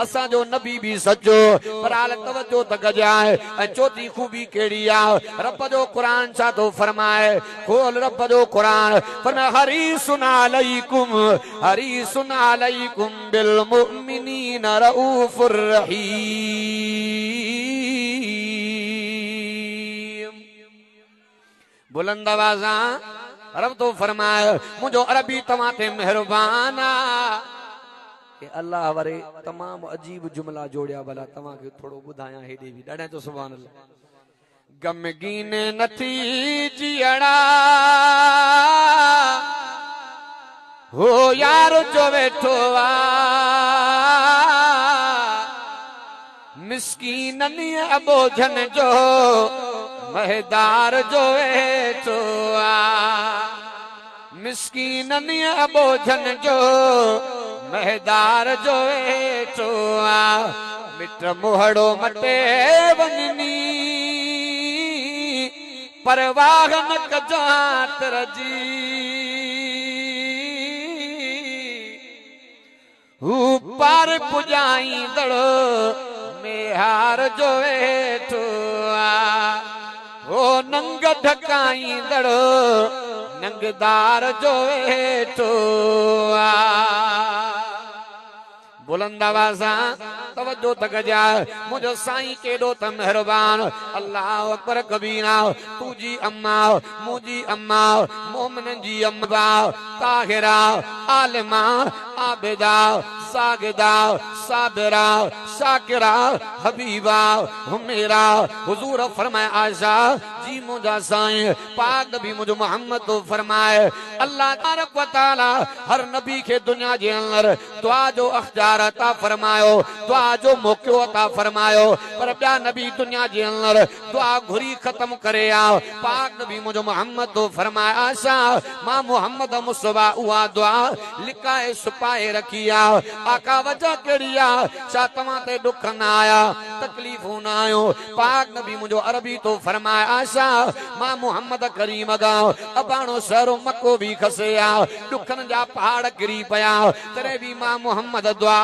असांजो नबी भी सचो। पर हाल तवज्जो त कजाए ऐं चौथी खूबी कहिड़ी आहे, रब जो क़ुरान छा थो फरमाए, खोल रब जो क़ुरान फरमाए हरीसुन अलैकुम, हरीसुन अलैकुम बिल मुमिनीन रऊफुर रहीम। बुलंद आवाज़ां रब तो फरमाए मुझो अरबी तव्हां ते मेहरबान आहे। अल्लाह वारे तमाम अजीब जुमला जोड़िया, भला तव्हां खे थोड़ो ॿुधायां हेॾे बि ॾाढा तो सुभान अल्लाह। गमगीन नथी जियड़ा हो यार जो वेठो आ, मिस्कीननि अबोझन जो महदार जो वेठो आ, मिस्कीननि अबोझन जो महदार जो वेठो आ। मिट मोहड़ो मटे वञनी परवाह न कजां तरजी, हू पार पुॼाईंदड़ मेहार जो वेठो आ, हो नंग ढकाईंदड़ नंगदार जो वेठो आ। बुलंद आवाज़ां तवज्जो त कजाए मुझो साईं केॾो त मेहरबान। अल्लाह अकबर कबीरा, तुझी अम्मा मुझी अम्मा मोमिननि जी अम्मा ताहिरा आलिमा आबिदा सागिदा साबिरा शाकिरा हबीबा हुमेरा। हुजूर फरमाए आयशा जी मुझा साईं पाक नबी मुझ मोहम्मद तो फरमाए अल्लाह तबारक व तआला हर नबी के दुनिया जे अंदर दुआ जो अख्तियार अता फरमायो, दुआ जो मौक़ो अता फरमायो। पर ॿिया नबी दुनिया जे अंदर दुआ घुरी ख़त्म करे आ। पाक नबी मुझ मोहम्मद तो फरमाए आशा मां मोहम्मद मुस्तफा उहा दुआ लिकाए सुपाए रखी आ। आका वजह कहिड़ी आ, छा तव्हां ते दुख न आया, तकलीफ़ूं न आयो? पाक नबी मुझो अरबी तो फरमाए आशा मां मोहम्मद करीम गा अबाणो शहरो मको भी खसे आ, दुखन जा पहाड़ गिरी पया, तॾहिं बि मां मोहम्मद दुआ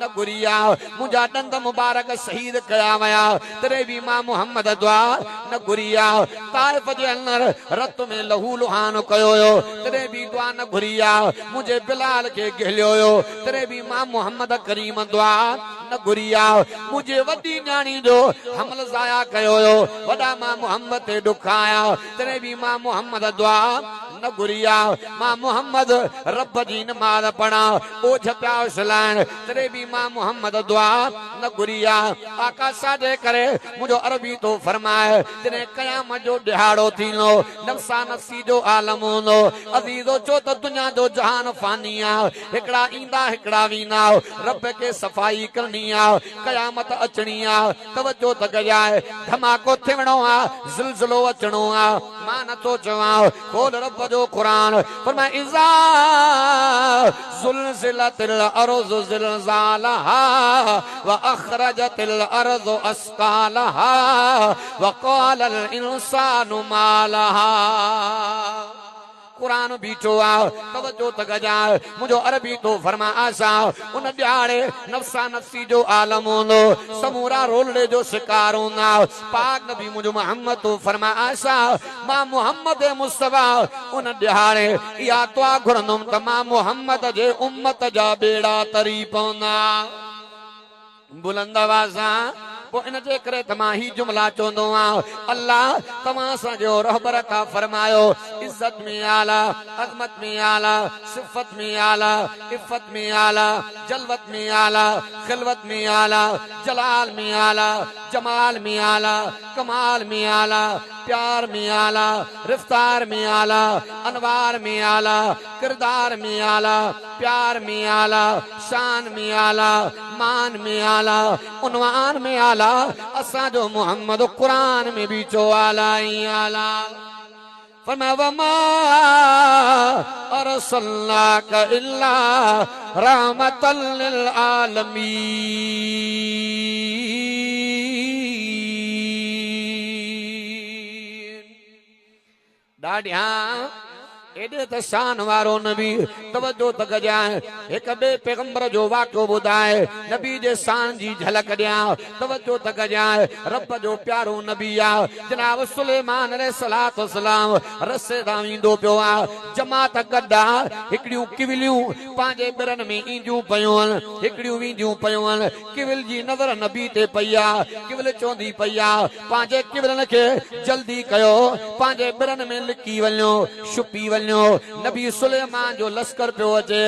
न घुरिया। मुंहिंजा ॾंद मुबारक शहीद कया वया, तॾहिं बि मां मोहम्मद दुआ न घुरिया। ताइफ जे अंदर रत में लहू लुहान कयो हो, तॾहिं बि दुआ न घुरिया। मुंहिंजे बिलाल खे गिहलियो हो, तॾहिं बि मां मोहम्मद करीम दुआ न घुरिया। मुंहिंजे वॾी न्याणी जो हमल ज़ाया कयो हो, वॾा मां मोहम्मद ते दुख आया, तॾहिं बि मां मोहम्मद दुआ न घुरिया। मां मोहम्मद रब जी नमाज़ पढ़ा, ओझ पिया उछलाइण, तॾहिं बि मां मोहम्मद दुआ न घुरिया। आका साॾे करे मुंहिंजो अरबी तो फरमाए जॾहिं क़यामत जो ॾिहाड़ो थींदो, नफ़्सा नफ़्सी जो आलम हूंदो, अज़ीज़ो छो त दुनिया जो जहान फानी आहे, हिकिड़ा ईंदा हिकिड़ा वेंदा, रब खे सफ़ाई करणी आहे, क़यामत अचणी आहे। तवज्जो त कजाए धमाको थियणो आहे, ज़िलज़िलो अचणो आहे। मां नथो चवां, खोल रब जो क़ुरान फरमाए इज़ा ज़ुलज़िलतिल अर्ज़ु ज़िलज़ालहा व अख़रजतिल अर्ज़ु अस्क़ालहा व क़ालल इंसानु मा लहा। कुरान बीठो आ, तवज्जो त कजाए मुंहिंजो अरबी तो फरमा आशा उन ॾियारे नफ़्सा नफ़्सी जो आलम हूंदो, समूरा रोलड़े जो शिकार हूंदा। पाक नबी मुंहिंजो मोहम्मद तो फरमा आशा मां मोहम्मद मुस्तफा उन ॾियारे इहा दुआ घुरंदुमि त मां मोहम्मद जे उम्मत जा बेड़ा तरी पवंदा। बुलंद आवाज़ां पोइ इन जे करे त मां ही जुमला चवंदो आहियां, अल्लाह तव्हां असांजो रहबर अता फरमायो, इज़त में आला, अज़मत में आला, सिफ़त में आला, इफ़त में आला, जलवत में आला, खिलवत में आला, जलाल में आला, जमाल में आला, कमाल में आला, प्यार में आला, रफ्तार में आला, अनवार में आला, किरदार में आला, प्यार में आला, शान में आला, मान में आला, उन्वान में आला, आला असा जो मोहम्मद कुरान में भी चो आला ही आला फरमाया वमा अरसलनाका इल्ला रहमतल लिल आलमीन ॾाढिया एडे त शान वारो नबी तवज्जो त कजाए एक बे पैगंबर जो वाक़ो ॿुधाए नबी जे शान जी झलक ॾियां तवज्जो त कजाए रब जो प्यारो नबी आ जनाब सुलेमान अलैहिस्सलातु वस्सलाम रसे तां ईंदो पियो आ जमात गड्डा हिकड़ियूं किवलियूं पंहिंजे बिरनि में ईंदियूं पयूं आहिनि हिकड़ियूं वींदियूं पयूं आहिनि किविल जी नज़र नबी ते पई आ किविल चवंदी पई आ पंहिंजे किविलनि खे जल्दी कयो पंहिंजे बिरनि में लिकी वञो छुपी वञो नबी सुलेमान जो लश्कर पियो अचे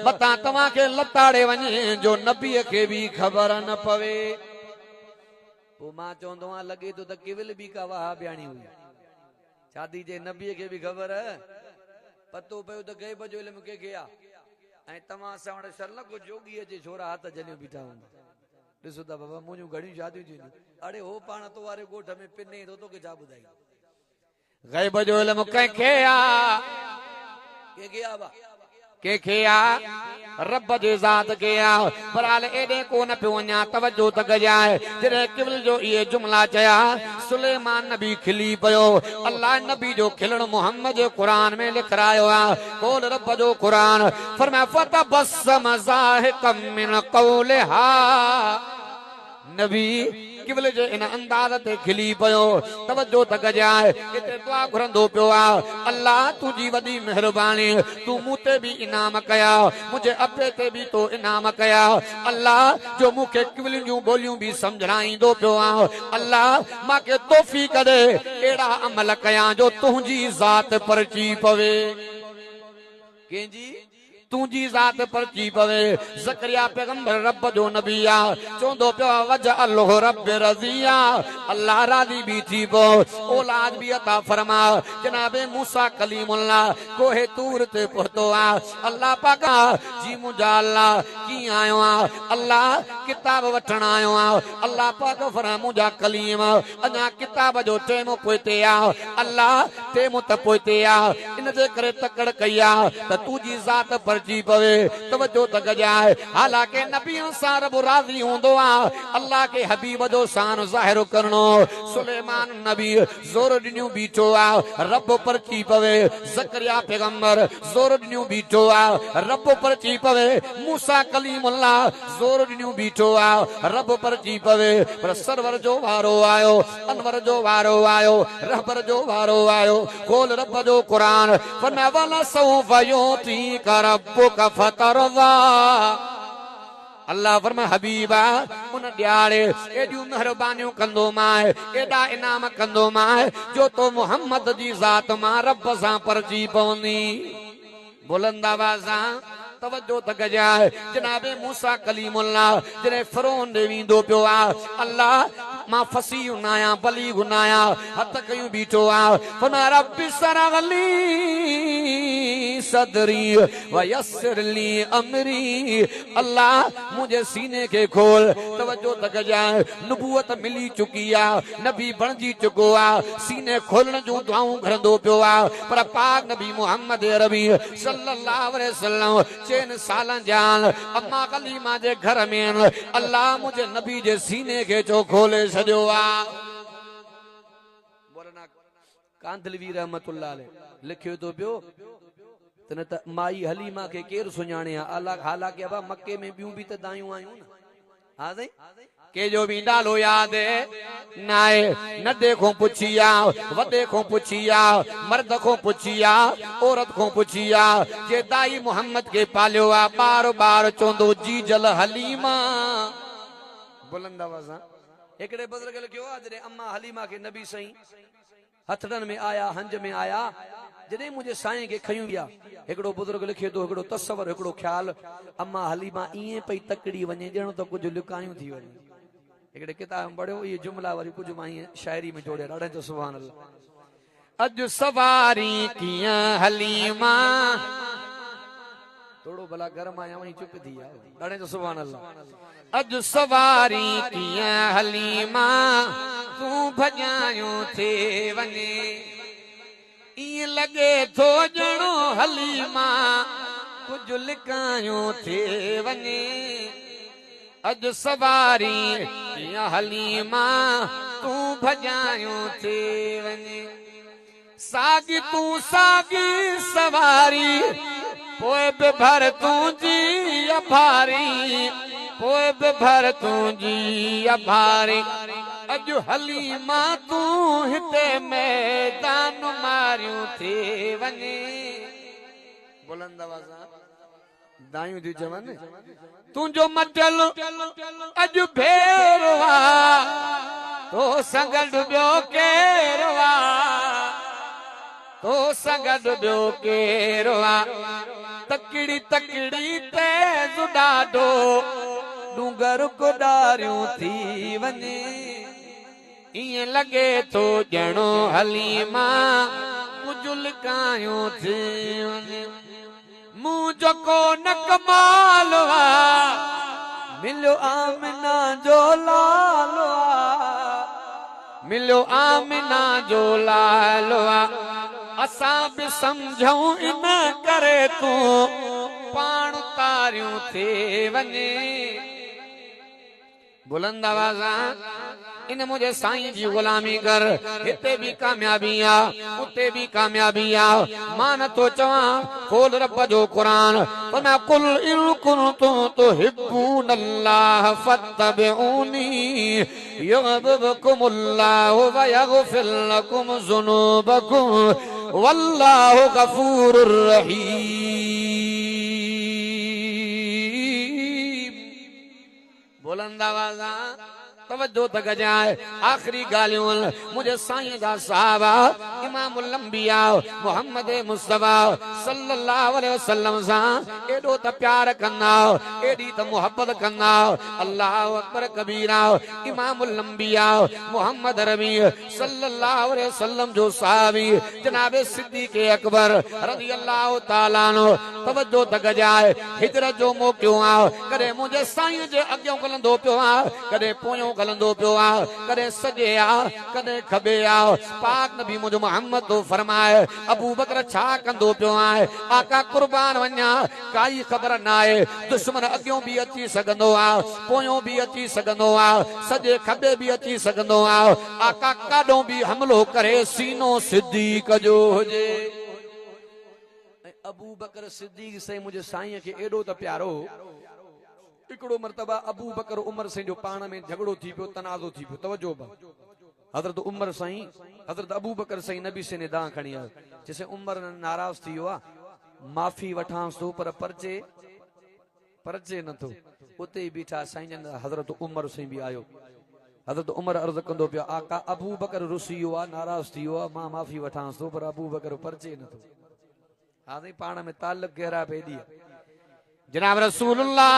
मतां तव्हां खे लताड़े वञे जो नबीअ खे बि ख़बर न पवे पोइ मां चवंदो आहियां लॻे थो त किविल बि का वहाबियाणी हुई शादी जे नबीअ खे बि ख़बर पतो पियो त गैब जो इल्मु कंहिंखे आहे ऐं तव्हां असां वटि शर न को जोगी अचे छोरा हथ जलियो बीठा हूंदा ॾिसो त बाबा मुंहिंजूं घणियूं शादियूं थींदियूं अड़े हो पाण तो वारे ॻोठ में पिने थो तोखे छा ॿुधाई गैब जो इल्मु कंहिंखे आहे कंहिंखे आहे रब जे ज़ात खे आहे पर हाल एॾे कोन पियो वञा तवज्जो त कजाए जॾहिं किविल जो इहे जुमला चया सुलेमान नबी खिली पियो अल्लाह नबी जो खिलण मोहम्मद जे क़ुरान में लिखायो आहे खोल रब जो क़ुरान फरमाया फतबस्सम ज़ाहिकम मिन क़ौलिहा नबी किविल जे इन अंदाज़ ते खिली पियो तवज्जो त कजाए इते दुआ घुरंदो पियो आहे अल्लाह तुंहिंजी वॾी महिरबानी तूं मूं ते बि इनाम कया मुंहिंजे अबे ते बि तो इनाम कया अल्लाह जो मूंखे किविलियुनि जूं ॿोलियूं बि सम्झाईंदो पियो आहे अल्लाह मूंखे तौफ़ीक़ ॾे अहिड़ा अमल कया जो तुंहिंजी ज़ात परची पवे कंहिंजी तुंहिंजी ज़ात परची पवे ज़करिया पैगंबर रब जो नबी आ चवंदो पियो वजअलहु रब रज़िया अल्लाह राज़ी बि थी पियो औलाद बि अता फरमा जनाबे मूसा कलीमुल्लाह कोहे तूर ते पहुतो आ अल्लाह पाक जी मुंहिंजा अल्लाह कीअं आयो आ अल्लाह किताब वठण आयो आ अल्लाह पाक फरमा मुंहिंजा कलीम अञा किताब जो टेम पोइते आ अल्लाह टेम त पोइते आ इन जे करे तकड़ कई आ त तुंहिंजी ज़ात पर जी पवे तवज्जो त कजाए हालांकि नबियों सां रब राज़ी हूंदो आहे अल्लाह के हबीब जो शान ज़ाहिर करणो सुलेमान नबी ज़ोर ॾिनियूं बीठो आहे रब परची पवे ज़करिया पैगंबर ज़ोर ॾिनियूं बीठो आहे रब परची पवे मूसा कलीमुल्लाह ज़ोर ॾिनियूं बीठो आहे रब परची पवे पर सरवर जो वारो आयो अनवर जो वारो आयो रहबर जो वारो आयो खोल रब जो क़ुरान फरमाया वला सौफ युती करब फतरवा अल्लाह फरमाए हबीबा उन ॾियारे एॾियूं महिरबानियूं कंदो मां एॾा इनाम कंदो मां जो तो मोहम्मद जी ज़ात मां रब सां परची पवंदी बुलंद आवाज़ सां तवज्जो त कजाए जनाबे मूसा कलीमुल्लाह जॾहिं फ़िरौन ॾे वेंदो पियो आहे अल्लाह मां फसी हुनाया बली हुनाया हथ कयूं बीठो आहे फरमाया रब्बि शरह ली सदरी वयस्सिर ली अमरी अल्लाह मुझे सीने के खोल तवज्जो त कजाए नबूवत मिली चुकी आहे नबी बणजी चुको आहे सीने खोलण जूं दुआऊं घरंदो पियो आहे पर पाक नबी मोहम्मद अरबी सल्लल्लाहु अलैहि वसल्लम 3 सालनि जा अम्मा कलीमा जे घर में अल्लाह मुझे नबी जे सीने के चो खोले छॾियो आहे कांधलवी रहमतुल्लाह अलैह लिखियो तो पियो तने त माई हलीमा के केर सुञाणे हालांकि अबा मक्के में ॿियूं बि त दायूं आयूं न हा साईं के जो भी नालो याद नाए नदे को पुछिया वदे को पुछिया मर्द को पुछिया औरत को पुछिया जे दाई मोहम्मद के पालियो आ बार बार चोंदो जी जल हलीमा बुलंद आवाज़ एकड़े बुजुर्ग लिखियो आ जडे अम्मा हलीमा के नबी सही हथड़न में आया हंज में आया जडे मुझे साईं के खयूं गया एकड़ो बुजुर्ग लिखे तो एकड़ो तस्वर एकड़ो ख्याल अम्मा हलीमा इए पई तकड़ी वने जणो तो कुछ लुकायूं थी वने एकड़े किताब पढ़ियो ये जुमला वरी कुछ माई शायरी में जोड़े ॾाढे जो सुभान अल्लाह अज सवारी किया हलीमा थोड़ो भला गरम आया वहीं चुप थी यार ॾाढे जो सुभान अल्लाह। अज सवारी किया हलीमा तू भजायो थे वने ये लगे थो जणो हलीमा कुछ लिकायो थे वने अज सवारी किया हलीमा तू भजायो थे वने सागी तू सागी सवारी पोए बे भर तुझी अभारी पोए बे भर तुझी अभारी अज हलीमा तू हिते मैदान मारियूं थे वने बुलंद आवाज़ दायूं थी चवन तुझो मचल अज भेरवा तो संगड ॿियो केरवा तो संगड ॿियो केरवा तकड़ी तकड़ी तेज ॾाढो डूंगर को डारियूं थी वने ईअं लॻे थो ॼणो हलीमा कुझ लिकायूं थी वञे मूं जेको न कमाल मिलियो आमिना जो लाल मिलियो आमिना जो लाल असां बि सम्झूं इन करे तूं पाण तारियूं थी वञे बुलंद आवाज़ इन मुझे साईं जी गुलामी कर हिते भी कामयाबी आ उते भी कामयाबी आ मां नथो चवां खोल रब जो कुरान पर मैं कुल इन कुंतुम तुहिब्बूनल्लाह फत्तबिऊनी युहिब्बुकुमुल्लाहु व यगफिर लकुम ज़ुनूबकुम वल्लाहु गफूरुर रहीम। बुलंद आवाज़ तवज्जो तक जाए आखिरी गालियों मुझे साईं जा साहबा इमामुल अंबिया मोहम्मद मुस्तफा सल्लल्लाहु अलैहि वसल्लम सा एडो त प्यार कंदा एडी त मोहब्बत कंदा अल्लाहु अकबर कबीरा इमामुल अंबिया मोहम्मद रबी सल्लल्लाहु अलैहि वसल्लम जो साहबी जनाब सिद्दीक अकबर रज़ियल्लाहु ताला अन्हु तवज्जो तक जाए हिजरत जो मौक़ो आ कदे मुझे साईं जे अॻियों गलंदो पियो आ कदे पोयों गलंदो पियो आ कदे सजे आ कदे खबे आ पाक नबी मुझ मोहम्मद तो फरमाए अबू बकर छा कंदो पियो आहे आका कुर्बान वञा काई ख़बर न आहे दुश्मन अॻियों भी अची सघंदो आ पोयों भी अची सघंदो आ सजे खबे भी अची सघंदो आ आका काॾों भी हमलो करे सीनो सिद्दीक जो हुजे अबू बकर सिद्दीक से मुझे साईं के एडो त प्यारो हिकिड़ो मर्तबा अबू बकर उमर साईं जो पाण में झगड़ो थी पियो तनाज़ो थी पियो तवज्जो हज़रत उमर साईं हज़रत अबू बकर साईं नबी से निदाह खणी आयो जैसे उमर नाराज़ थी वियो आहे माफ़ी वठांसि थो पर परचे नथो उते ई बीठा साईं जन हज़रत उमर साईं भी आयो हज़रत उमर अर्ज़ कंदो पियो आका अबू बकर रुसी वियो आहे नाराज़ थी वियो आहे मां माफ़ी वठांसि थो पर अबू बकर परचे नथो हाणे पाण में ताल्लुक़ गहरा पेदी जनाब रसूलुल्लाह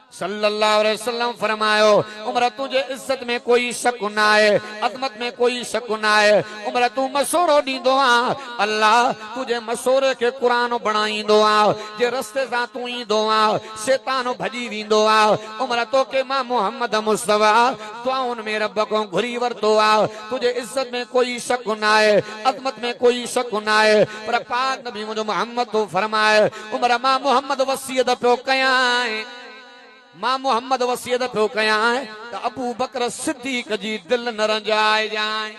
सल्लल्लाहु अलैहि वसल्लम फरमायो उमर तुझे इज्जत में कोई शक न है अजमत में कोई शक न है उमर तू मशोरो दींदो आ अल्लाह तुझे मशोरे के कुरान बनाईंदो आ जे रस्ते सा तू ईंदो आ शैतान भजी वींदो आ उमर तो के मां मोहम्मद मुस्तफा दुआउन में रब को घुरी वरतो आ तुझे इज्जत में कोई शक न है अजमत में कोई शक न है पर पाक नबी मुझे मोहम्मद तो फरमाए उमर मां मोहम्मद वसीयत पियो कयां मां मोहम्मद वसीयत पियो कयां त अबू बकर सिद्दीक जी दिल न रंजाए जाए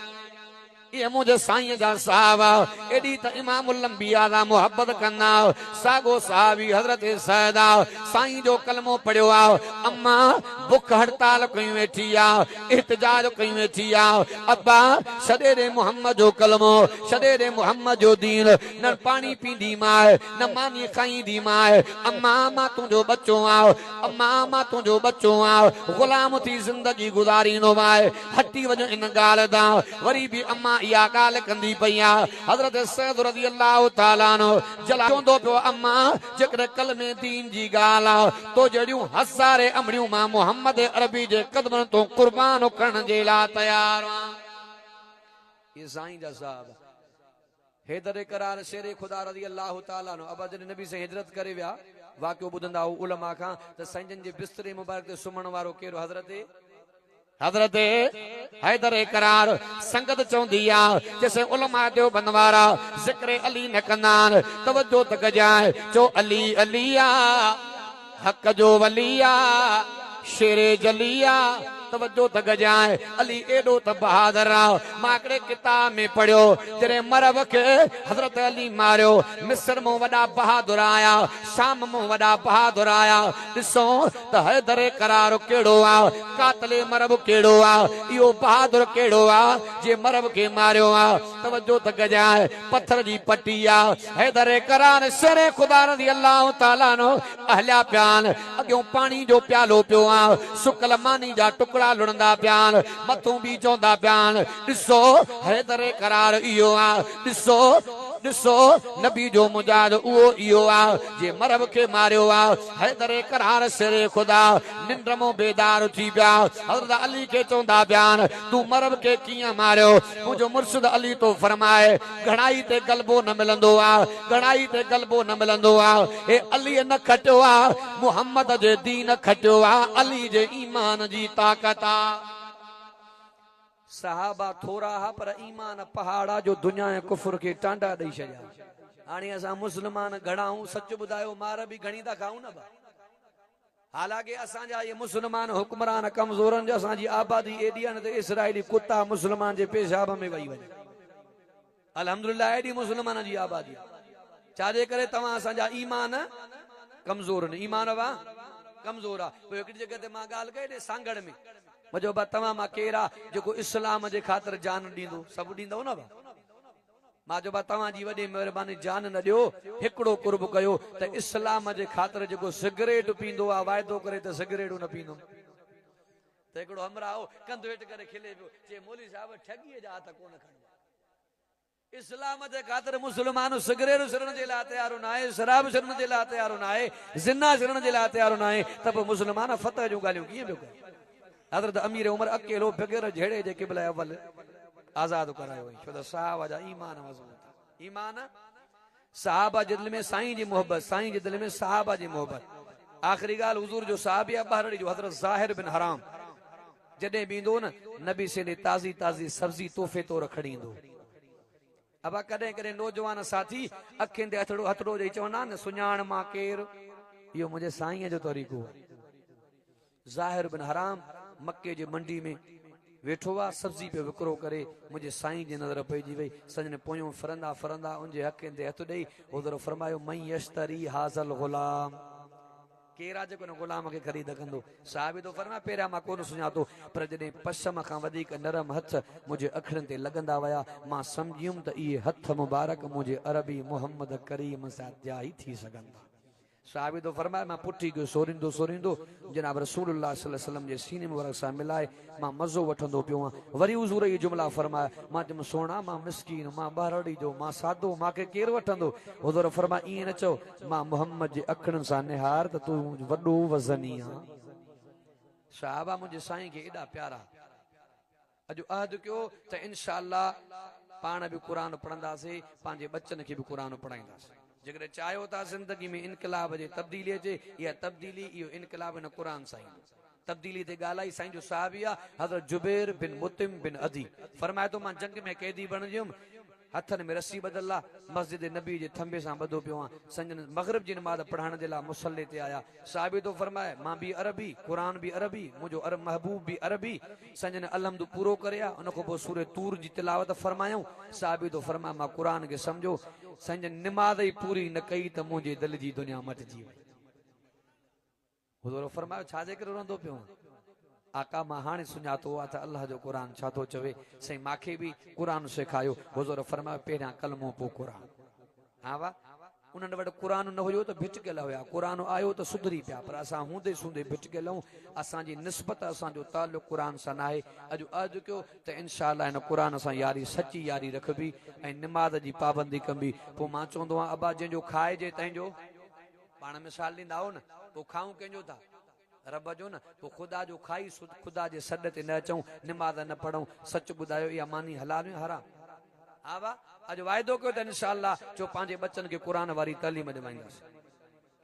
ये मुझे साईं जा साहबा एडी त इमामुल अंबिया दा मोहब्बत कंदा सागो साहबी हजरत सैदा साईं जो कलमो पढ़ियो आ अम्मा भुख हड़ताल कई वेठी आ इhtजाज कई वेठी आ अब्बा छॾे ॾे मोहम्मद जो कलमो छॾे ॾे मोहम्मद जो दीन न पानी पींदी माए न मानी खाईंदी माए अम्मा मां तुंहिंजो बच्चो आ अम्मा मां तुंहिंजो बच्चो आ गुलाम थी जिंदगी गुजारींदो माए हटी वञो इन ॻाल्हि दा वरी भी अम्मा या गाल कंदी पईया हजरत सैयद रज़ी अल्लाह ताला अन्हु जलांदो पियो अम्मा जेकर कल में दीन जी गाल तो जड़ियूं हज़ारे अमड़ियूं मां मोहम्मद अरबी जे कदमन तो कुर्बान करण जे ला तैयार ये साईं जा साहब हैदर करार शेरे खुदा रज़ी अल्लाह ताला अन्हु अबा जॾहिं नबी साईं हिजरत करे विया वाक़ियो ॿुधंदा हो उलमा खां त साईं जे बिस्तरे मुबारक ते सुम्हण वारो केरु हज़रत हैदर करार संगत चवंदी आहे जैसे उलमा जो बनवारा ज़िक्र अली न कंदा आहिनि तवजो त कजाए चो अली अलिया हक़ जो वलिया शेरे जलिया तवजो त गजाए अली एडो त बहादुर आहे मां हिकिड़े किताब में पढ़ियो जॾहिं मरब खे हज़रत अली मारियो मिस्र मां वॾा बहादुर आया शाम मां वॾा बहादुर आया ॾिसो त हैदर करार कहिड़ो आहे कातले मरब कहिड़ो आहे इहो बहादुर कहिड़ो आहे जे मरब खे मारियो आहे तवजो त गजाए पत्थर जी पटी आहे हैदर करार शेरे खुदा रज़ी अल्लाह ताला नो अहलिया प्यान अॻियों पाणी जो प्यालो पियो आहे सुकल मानी जा टुकड़ा लुणंदा प्यान मथों बि चवंदा प्यान ॾिसो हैदर करार इहो आहे ॾिसो ॾिसो नबी जो मुजाहिद उहो इहो आहे जे मरब खे मारियो आहे हैदर करार शेरे खुदा निंड मां बेदार थी पिया हज़रत अली खे चवंदा प्यान तूं मरब खे कीअं मारियो मुंहिंजो मुर्शिद अली तो फरमाए घणाई ते गलबो न मिलंदो आहे घणाई ते गलबो न मिलंदो आहे हे अली न खटियो आहे मुहम्मद जे दीन खटियो आहे अली जे ईमान जी ताक़त आहे सहाबा थोरा हा पर ईमान पहाड़ा जो दुनिया ऐं कुफर खे टांडा ॾेई छॾिया हाणे असां मुस्लमान घणा आहियूं सच ॿुधायो मार बि घणी था खाऊं न हालांकि असांजा ये मुस्लमान हुक्मरान कमज़ोरनि जो असांजी आबादी एॾी आहे न त इसराइली कुता मुस्लमान जे पेशाब में वही वञे अल्हम्दुलिल्लाह एॾी मुस्लमान जी आबादी छाजे करे तव्हां असांजा ईमान कमज़ोर आहिनि ईमान वा कमज़ोर आहे पोइ हिकिड़ी जॻह ते मां ॻाल्हि कई सांगड़ में मजो बा तव्हां मां केरु आहे जेको इस्लाम जे ख़ातिर जान ॾींदो सभु ॾींदव न मां जो बा तव्हांजी वॾी महिरबानी जान न ॾियो हिकिड़ो कुर्ब कयो त इस्लाम जे ख़ातिर जेको सिगरेट पींदो आहे वाइदो करे त सिगरेटूं न पींदो त हिकिड़ो हमरा हो कंध हेठि करे खिले पियो चए मौलवी साहिब ठगीअ जा हथ कोन खणबा इस्लाम जे ख़ातिर मुस्लमान सिगरेट छॾण जे लाइ तयारु न आहे शराब छॾण जे लाइ तयारु न आहे ज़िना छॾण जे लाइ तयारु न आहे त पोइ मुस्लमान फतह जूं ॻाल्हियूं कीअं पियो करे हज़रत अमीर उमर अकेलो बग़ैर झेड़े जे क़िबला अव्वल आज़ाद करायो छो त साहबा जा ईमान मज़बूत ईमान साहबा जे दिल में साईं जी मोहब्बत साईं जे दिल में साहबा जी मोहब्बत आख़िरी ॻाल्हि हुज़ूर जो साहबी आहे ॿारड़ी जो हज़रत ज़ाहिर बिन हराम जॾहिं बि ईंदो न नबी से ताज़ी ताज़ी सब्जी तोहफ़े तौर खणी ईंदो अबा कॾहिं कॾहिं नौजवान साथी अखियुनि ते हथड़ो ॾेई चवंदा न सुञाण मां केरु इहो मुंहिंजे साईं जो तरीक़ो आहे ज़ाहिर बिन हराम मक्के जे मंडी में वेठो आहे सब्जी पे विकिरो करे मुंहिंजे साईं जी नज़र पइजी वई सजने पोयों फरंदा फरंदा उनजे हक़नि ते हथु ॾेई हुज़ूर फरमायो मई यश्तरी हाज़ल ग़ुलाम केरु आहे जेको न ग़ुलाम खे ख़रीद कंदो साहिब तो फरमाए पहिरियां मां कोन सुञातो पर जॾहिं पशम खां वधीक नरम हथ मुंहिंजे अखियुनि ते लॻंदा विया मां सम्झियुमि त इहे हथ मुबारक मुंहिंजे अरबी मुहम्मद करीम सां जा ई थी सघंदा साहिब तो फरमाए मां पुठी गयो सोरींदो सोरींदो जनाब रसूलुल्लाह सल्लल्लाहु अलैहि वसल्लम जे सीने मुबारक सां मिलाए मां मज़ो वठंदो पियो आहियां वरी हुज़ूर इहे जुमला फरमाया मां चयुमि सोना मां मिसकीन मां ॿारड़ी जो मां सादो मूंखे केरु वठंदो हुज़ूर फरमाया ईअं न चओ मां मुहम्मद जे अखियुनि सां निहार त तूं वॾो वज़नी आहे साहबा मुंहिंजे साईं खे एॾा प्यारा अॼु अहद कयो त इंशा अल्लाह पाण बि क़ुर पढ़ंदासीं पंहिंजे बच्चनि खे बि क़ुर पढ़ाईंदासीं जेकॾहिं चाहियो था ज़िंदगी में इनकलाब जे तब्दीली अचे इहा तब्दीली इहो इनकलाब हिन क़ुर सां ईंदो तब्दीली ते ॻाल्हाई साईं जो साहबी आहे हज़रत जुबैर बिन मुतिम बिन अदी फरमाए थो मां जंग में कैदी बणिजियुमि हथनि में रस्सी ॿधल आहे मस्जिद नबी जे थंबे सां ॿधो पियो आहियां संजन मग़रिब जी नमाज़ पढ़ाइण जे लाइ मुसले ते आया साहिबी थो फरमाए मां बि अरबी क़ुर बि अरबी मुंहिंजो महबूब बि अरबी संजन अलहमद पूरो करे आहे उन खां पोइ सूरे तूर जी तिलावत फरमायूं साहिबी थो फरमाए मां क़ुर खे सम्झो संजन निमाज़ ई पूरी न कई त मुंहिंजे दिलि जी दुनिया मटिजी वई हुज़ूर फरमायो छाजे करे रहंदो पियो आका मां हाणे सुञातो आहे त अल्लाह जो क़ुर छा थो चवे साईं मूंखे बि क़ुर सेखारियो हुज़ूर फरमायो पहिरियां कलमो पोइ क़ुर हा वाह उन्हनि वटि क़ुर न हुयो त भिटकियल हुया क़ुर आयो त सुधरी पिया पर असां हूंदे सूंदे भिटकियल आहियूं असांजी निस्बत असांजो ताल्लुक़ क़ुर सां न आहे अॼु कयो त इनशा अल्लाह हिन क़ुर सां यारी सची यारी रखबी ऐं निमाज़ जी पाबंदी कबी पोइ मां चवंदो आहियां अबा जंहिंजो खाइजे तंहिंजो पाण मिसाल ॾींदा आहियो न पोइ खाऊं कंहिंजो था रब जो न पोइ ख़ुदा जो खाई ख़ुदा जे सॾ ते न अचूं निमाज़ न पढ़ूं सच ॿुधायो इहा मानी हलाल में हराम हा वाह अज वायदो कयो त इंशाअल्लाह जो पंहिंजे बच्चन के कुरान वारी तालीम ॾिवाईंदासीं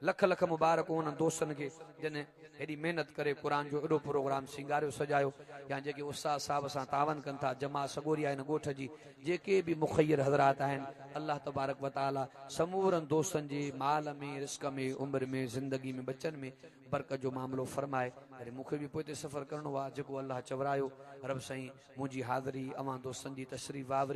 लख लख मुबारक उन दोस्तन के जने एडी मेहनत करे कुरान जो एडो प्रोग्राम सिंगारियो सजायो या जेके उस्ताद साहब सां तावन कन था जमा सगोरिया इन गोठ जी जेके भी मुखय्यर हजरात आहिन अल्लाह तबारक व तआला समूरन दोस्तन जी माल में रिस्क में उम्र में जिंदगी में बच्चन में बरकत जो मामलो फरमाए अरे मूंखे भी पोइते सफ़र करणो आहे जेको अल्लाह चवरायो रब साईं मुंहिंजी हाज़िरी अवां दोस्तन जी तशरीफ़ आवरी